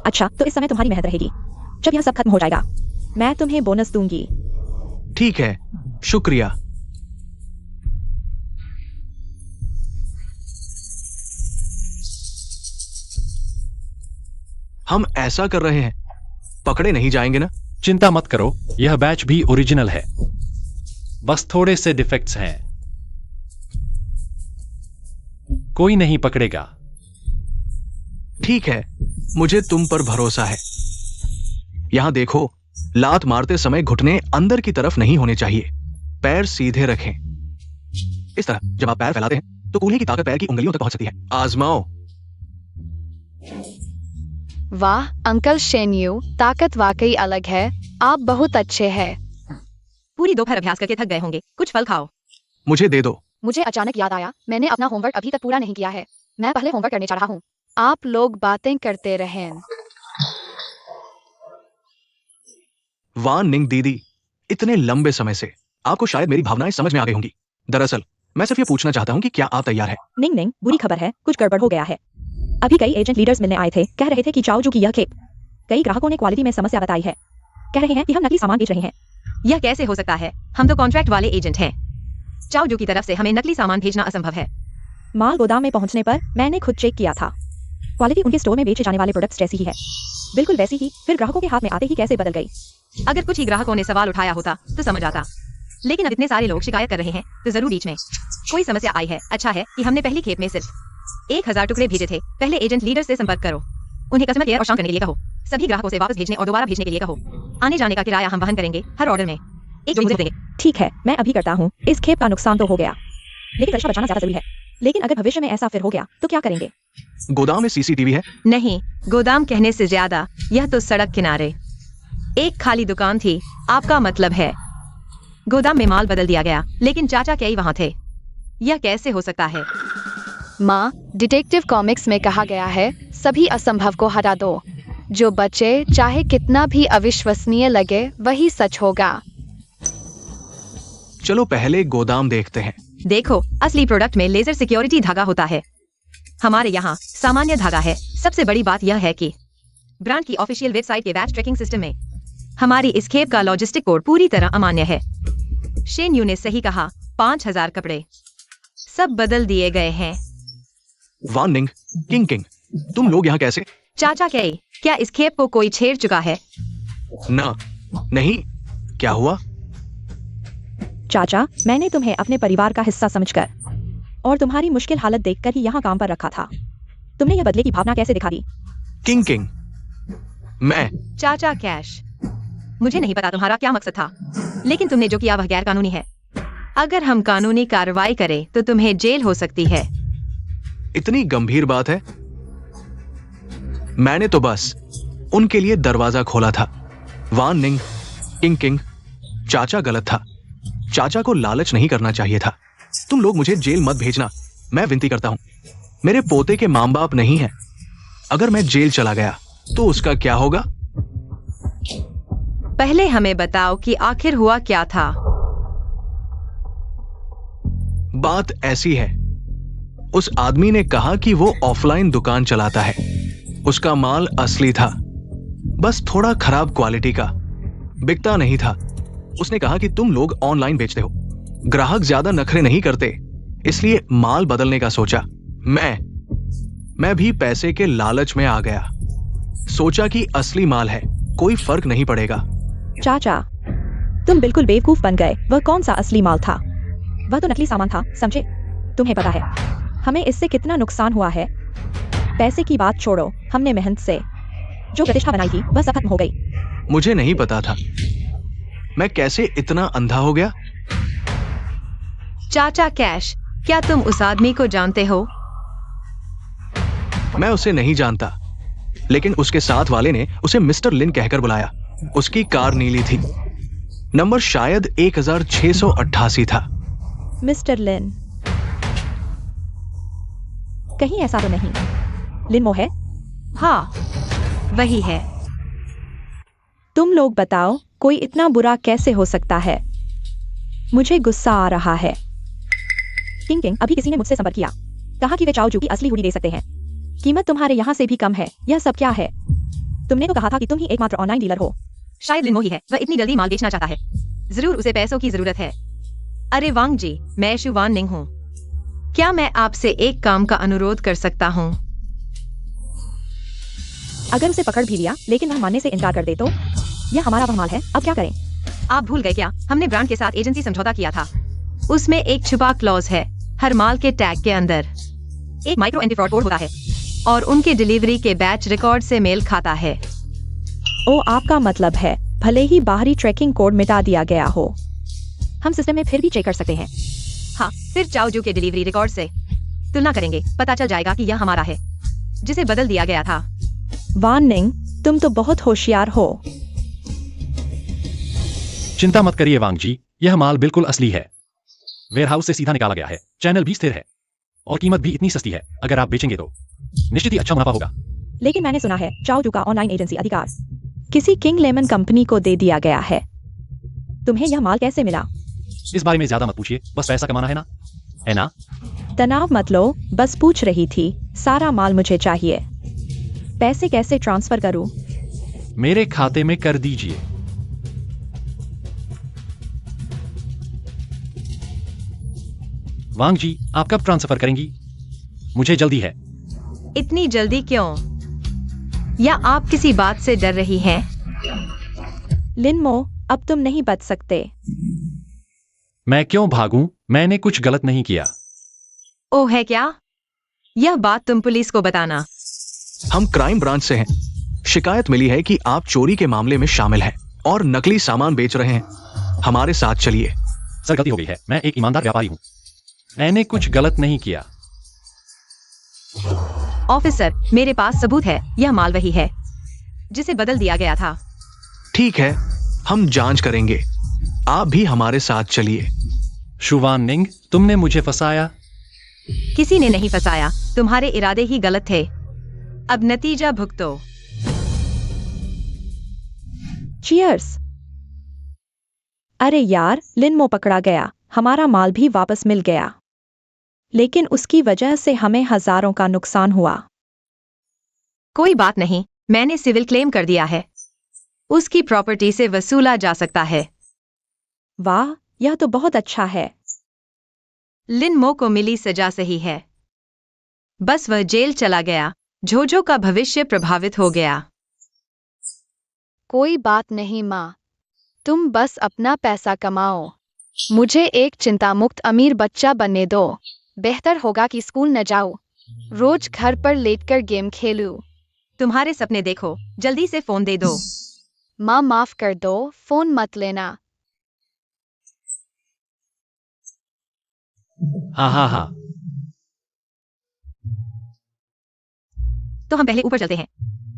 अच्छा, तो इस समय तुम्हारी मेहनत रहेगी। जब यह सब खत्म हो जाएगा, मैं तुम्हें बोनस दूंगी। ठीक है, शुक्रिया। हम ऐसा कर रहे हैं, पकड़े नहीं जाएंगे ना? चिंता मत करो, यह बैच भी ओरिजिनल है, बस थोड़े से डिफेक्ट्स हैं। कोई नहीं पकड़ेगा। ठीक है, मुझे तुम पर भरोसा है। यहां देखो, लात मारते समय घुटने अंदर की तरफ नहीं होने चाहिए। पैर सीधे रखें। इस तरह जब आप पैर फैलाते हैं तो कूल्हे की ताकत पैर की उंगलियों तक पहुंच सकती है। आजमाओ। वाह अंकल शेनयू, ताकत वाकई अलग है। आप बहुत अच्छे हैं। पूरी दोपहर अभ्यास करके थक गए होंगे, कुछ फल खाओ। मुझे दे दो। मुझे अचानक याद आया, मैंने अपना होमवर्क अभी तक पूरा नहीं किया है। मैं पहले होमवर्क करने जा रहा हूँ। आप लोग बातें करते रहें। वाह निंग दीदी, इतने लंबे समय से आपको शायद मेरी भावनाएं समझ में आ गई होंगी। दरअसल मैं सिर्फ ये पूछना चाहता हूँ कि क्या आप तैयार हैं? निंग निंग, बुरी खबर है, कुछ गड़बड़ हो गया है। अभी कई एजेंट लीडर्स मिलने आए थे, कह रहे थे कि चाओजू की यह खेप, कई ग्राहकों ने क्वालिटी में समस्या बताई है। कह रहे हैं कि हम नकली सामान बेच रहे हैं। यह कैसे हो सकता है? हम तो कॉन्ट्रैक्ट वाले एजेंट हैं। चाओजू की तरफ से हमें नकली सामान भेजना असंभव है। माल गोदाम में पहुंचने पर मैंने खुद चेक किया था। क्वालिटी उनके स्टोर में बेचे जाने वाले प्रोडक्ट्स जैसी ही है, बिल्कुल वैसी ही। फिर ग्राहकों के हाथ में आते ही कैसे बदल गई। अगर कुछ ही ग्राहकों ने सवाल उठाया होता तो समझ आता, लेकिन अब इतने सारे लोग शिकायत कर रहे हैं तो जरूर बीच में कोई समस्या आई है। अच्छा है कि हमने पहली खेप में सिर्फ 1000 टुकड़े भेजे थे। पहले एजेंट लीडर से संपर्क करो, उन्हें कस्टमर केयर और शांत करने के लिए कहो। सभी ग्राहकों से वापस भेजने और दोबारा भेजने के लिए कहो। आने जाने का किराया हम वहन करेंगे, हर ऑर्डर में एक जोड़ी देंगे। ठीक है, मैं अभी करता हूँ। इस खेप का नुकसान तो हो गया, लेकिन रक्षा बचाना ज्यादा जरूरी है। लेकिन अगर भविष्य में ऐसा फिर हो गया तो क्या करेंगे? गोदाम में सीसीटीवी है? नहीं, गोदाम कहने से ज्यादा यह तो सड़क किनारे एक खाली दुकान थी। आपका मतलब है गोदाम में माल बदल दिया गया, लेकिन चाचा कई वहां थे। यह कैसे हो सकता है? माँ, डिटेक्टिव कॉमिक्स में कहा गया है, सभी असंभव को हटा दो। जो बचे, चाहे कितना भी अविश्वसनीय लगे, वही सच होगा। चलो पहले गोदाम देखते हैं। देखो, असली प्रोडक्ट में लेजर सिक्योरिटी धागा होता है। हमारे यहाँ सामान्य धागा है। सबसे बड़ी बात यह है कि ब्रांड की ऑफिशियल वेबसाइट के बैच ट्रैकिंग सिस्टम में हमारी इस खेप का लॉजिस्टिक कोड पूरी तरह अमान्य है। शेन यू ने सही कहा, 5000 कपड़े सब बदल दिए गए हैं। वान निंग, किंग किंग, तुम लोग यहाँ कैसे? चाचा कई, क्या इस खेप को कोई छेड़ चुका है? ना, नहीं, क्या हुआ? चाचा, मैंने तुम्हें अपने परिवार का हिस्सा समझकर और तुम्हारी मुश्किल हालत देखकर ही यहाँ काम पर रखा था। तुमने यह बदले की भावना कैसे दिखा दी? किंग किंग, मैं चाचा कैश, मुझे नहीं पता तुम्हारा क्या मकसद था, लेकिन तुमने जो किया वह गैर कानूनी है। अगर हम कानूनी कार्रवाई करें तो तुम्हें जेल हो सकती है। इतनी गंभीर बात है? मैंने तो बस उनके लिए दरवाजा खोला था। वान निंग, किंग किंग, चाचा गलत था। चाचा को लालच नहीं करना चाहिए था। तुम लोग मुझे जेल मत भेजना, मैं विनती करता हूं। मेरे पोते के मां बाप नहीं है। अगर मैं जेल चला गया तो उसका क्या होगा? पहले हमें बताओ कि आखिर हुआ क्या था। बात ऐसी है, उस आदमी ने कहा कि वो ऑफलाइन दुकान चलाता है। उसका माल असली था, बस थोड़ा खराब क्वालिटी का, बिकता नहीं था। उसने कहा कि तुम लोग ऑनलाइन बेचते हो, ग्राहक ज्यादा नखरे नहीं करते, इसलिए माल बदलने का सोचा। मैं भी पैसे के लालच में आ गया। सोचा कि असली माल है, कोई फर्क नहीं पड़ेगा। चाचा, तुम बिल्कुल बेवकूफ बन गए। वह कौन सा असली माल था? वह तो नकली सामान था, समझे? तुम्हें पता है हमें इससे कितना नुकसान हुआ है। पैसे की बात छोड़ो, हमने मेहनत से जो प्रतिष्ठा बनाई थी वह सब खत्म हो गई। मुझे नहीं पता था, मैं कैसे इतना अंधा हो गया? चाचा कैश, क्या तुम उस आदमी को जानते हो? मैं उसे नहीं जानता, लेकिन उसके साथ वाले ने उसे मिस्टर लिन कहकर बुलाया। उसकी कार नीली थी, नंबर शायद 1688 था। मिस्टर लिन, कहीं ऐसा तो नहीं लिनमो है? हाँ, वही है। तुम लोग बताओ, कोई इतना बुरा कैसे हो सकता है? मुझे गुस्सा आ रहा है। किंग किंग, अभी किसी ने मुझसे संपर्क किया, कहा कि वे चाओ जू की असली हुडी दे सकते हैं। कीमत तुम्हारे यहाँ से भी कम है। यह सब क्या है? तुमने तो कहा था कि तुम ही एकमात्र ऑनलाइन डीलर हो। शायद लिनमो ही है, वह इतनी जल्दी माल बेचना चाहता है। जरूर उसे पैसों की जरूरत है। अरे वांग जी, मैं शुवान निंग हूँ। क्या मैं आपसे एक काम का अनुरोध कर सकता हूँ? अगर उसे पकड़ भी लिया लेकिन वह मानने से इनकार कर दे तो? यह हमारा वह माल है, अब क्या करें? आप भूल गए क्या, हमने ब्रांड के साथ एजेंसी समझौता किया था। उसमें एक छुपा क्लॉज है, हर माल के टैग के अंदर एक माइक्रो एंटी फ्रॉड कोड होता है और उनके डिलीवरी के बैच रिकॉर्ड से मेल खाता है। ओ, आपका मतलब है भले ही बाहरी ट्रैकिंग कोड मिटा दिया गया हो, हम सिस्टम में फिर भी चेक कर सकते हैं। हाँ, फिर चाओजू के डिलीवरी रिकॉर्ड से तुलना करेंगे, पता चल जाएगा कि यह हमारा है, जिसे बदल दिया गया था। वान निंग, तुम तो बहुत होशियार हो। चिंता मत करिए वांग जी, यह माल बिल्कुल असली है। वेयरहाउस से सीधा निकाला गया है, चैनल भी स्थिर है और कीमत भी इतनी सस्ती है, अगर आप बेचेंगे तो निश्चित ही अच्छा मुनाफा होगा। लेकिन मैंने सुना है चाओ जू का ऑनलाइन एजेंसी अधिकार किसी किंग लेमन कंपनी को दे दिया गया है। तुम्हें यह माल कैसे मिला? इस बारे में ज्यादा मत पूछिए, बस पैसा कमाना है ना, है ना? तनाव मत लो, बस पूछ रही थी। सारा माल मुझे चाहिए। पैसे कैसे ट्रांसफर करूं? मेरे खाते में कर दीजिए। वांग जी, आप कब ट्रांसफर करेंगी? मुझे जल्दी है। इतनी जल्दी क्यों? या आप किसी बात से डर रही हैं? लिनमो, अब तुम नहीं बच सकते। मैं क्यों भागूं? मैंने कुछ गलत नहीं किया। ओह, है क्या? यह बात तुम पुलिस को बताना। हम क्राइम ब्रांच से हैं। शिकायत मिली है कि आप चोरी के मामले में शामिल हैं और नकली सामान बेच रहे हैं। हमारे साथ चलिए। सर, गलती हो गई है, मैं एक ईमानदार व्यापारी हूं, मैंने कुछ गलत नहीं किया। ऑफिसर, मेरे पास सबूत है, यह माल वही है जिसे बदल दिया गया था। ठीक है, हम जांच करेंगे। आप भी हमारे साथ चलिए। शुवान निंग, तुमने मुझे फंसाया। किसी ने नहीं फंसाया, तुम्हारे इरादे ही गलत थे। अब नतीजा भुगतो। चीयर्स। अरे यार, लिनमो पकड़ा गया, हमारा माल भी वापस मिल गया, लेकिन उसकी वजह से हमें हजारों का नुकसान हुआ। कोई बात नहीं, मैंने सिविल क्लेम कर दिया है। उसकी प्रॉपर्टी से वसूला जा सकता है। वाह, यह तो बहुत अच्छा है। लिन मो को मिली सजा सही है। बस वह जेल चला गया। जोजो का भविष्य प्रभावित हो गया। कोई बात नहीं माँ, तुम बस अपना पैसा कमाओ। मुझे एक चिंतामुक्त अमीर बच्चा बनने दो। बेहतर होगा कि स्कूल न जाऊं, रोज घर पर लेटकर गेम खेलूं। तुम्हारे सपने देखो, जल्दी से फोन दे दो। माँ माफ कर दो, फोन मत लेना। हाँ हाँ हाँ। तो हम पहले ऊपर चलते हैं।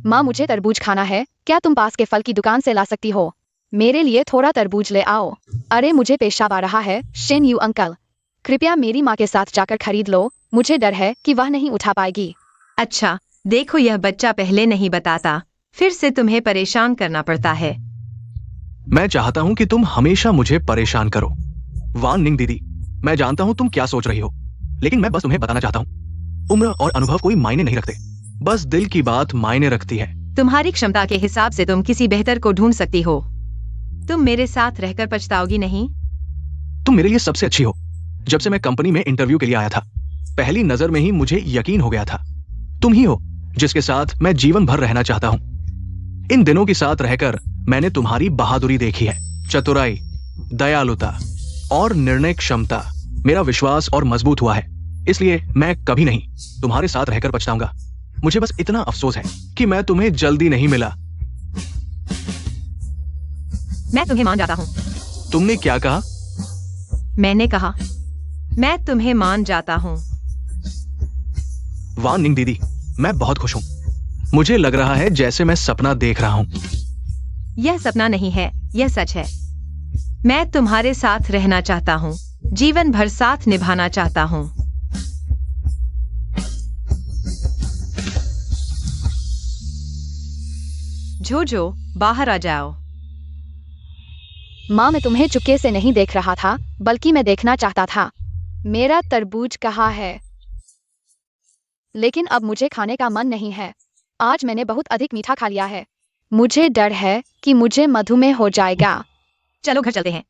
माँ मुझे तरबूज खाना है, क्या तुम पास के फल की दुकान से ला सकती हो? मेरे लिए थोड़ा तरबूज ले आओ। अरे मुझे पेशाब आ रहा है, शेन यू अंकल। कृपया मेरी माँ के साथ जाकर खरीद लो, मुझे डर है कि वह नहीं उठा पाएगी। अच्छा, देखो यह बच्चा पहले नहीं बताता, फिर से तुम्हें परेशान करना पड़ता है। मैं चाहता हूं कि तुम हमेशा मुझे परेशान करो। वान निंग दीदी, मैं जानता हूं तुम क्या सोच रही हो, लेकिन मैं बस तुम्हें बताना चाहता हूं, उम्र और अनुभव कोई मायने नहीं रखते, बस दिल की बात मायने रखती है। तुम्हारी क्षमता के हिसाब से तुम किसी बेहतर को ढूंढ सकती हो। तुम मेरे साथ रहकर पछताओगी नहीं। तुम मेरे लिए सबसे अच्छी हो। जब से मैं कंपनी में इंटरव्यू के लिए आया था, पहली नजर में ही मुझे यकीन हो गया था, तुम ही हो जिसके साथ मैं जीवन भर रहना चाहता हूं। इन दिनों के साथ रहकर मैंने तुम्हारी बहादुरी देखी है, चतुराई, दयालुता और निर्णय क्षमता। मेरा विश्वास और मजबूत हुआ है, इसलिए मैं कभी नहीं तुम्हारे साथ रहकर पछताऊंगा। मुझे बस इतना अफसोस है कि मैं तुम्हें जल्दी नहीं मिला। मैं तुम्हें मान जाता हूँ। तुमने क्या कहा? मैंने कहा मैं तुम्हें मान जाता हूँ। वान निंग दीदी, मैं बहुत खुश हूं। मुझे लग रहा है जैसे मैं सपना देख रहा हूं। यह सपना नहीं है, यह सच है। मैं तुम्हारे साथ रहना चाहता हूँ, जीवन भर साथ निभाना चाहता हूँ। जोजो, बाहर आ जाओ। माँ मैं तुम्हें चुपके से नहीं देख रहा था, बल्कि मैं देखना चाहता था। मेरा तरबूज कहाँ है? लेकिन अब मुझे खाने का मन नहीं है। आज मैंने बहुत अधिक मीठा खा लिया है। मुझे डर है कि मुझे मधुमेह हो जाएगा। चलो घर चलते हैं।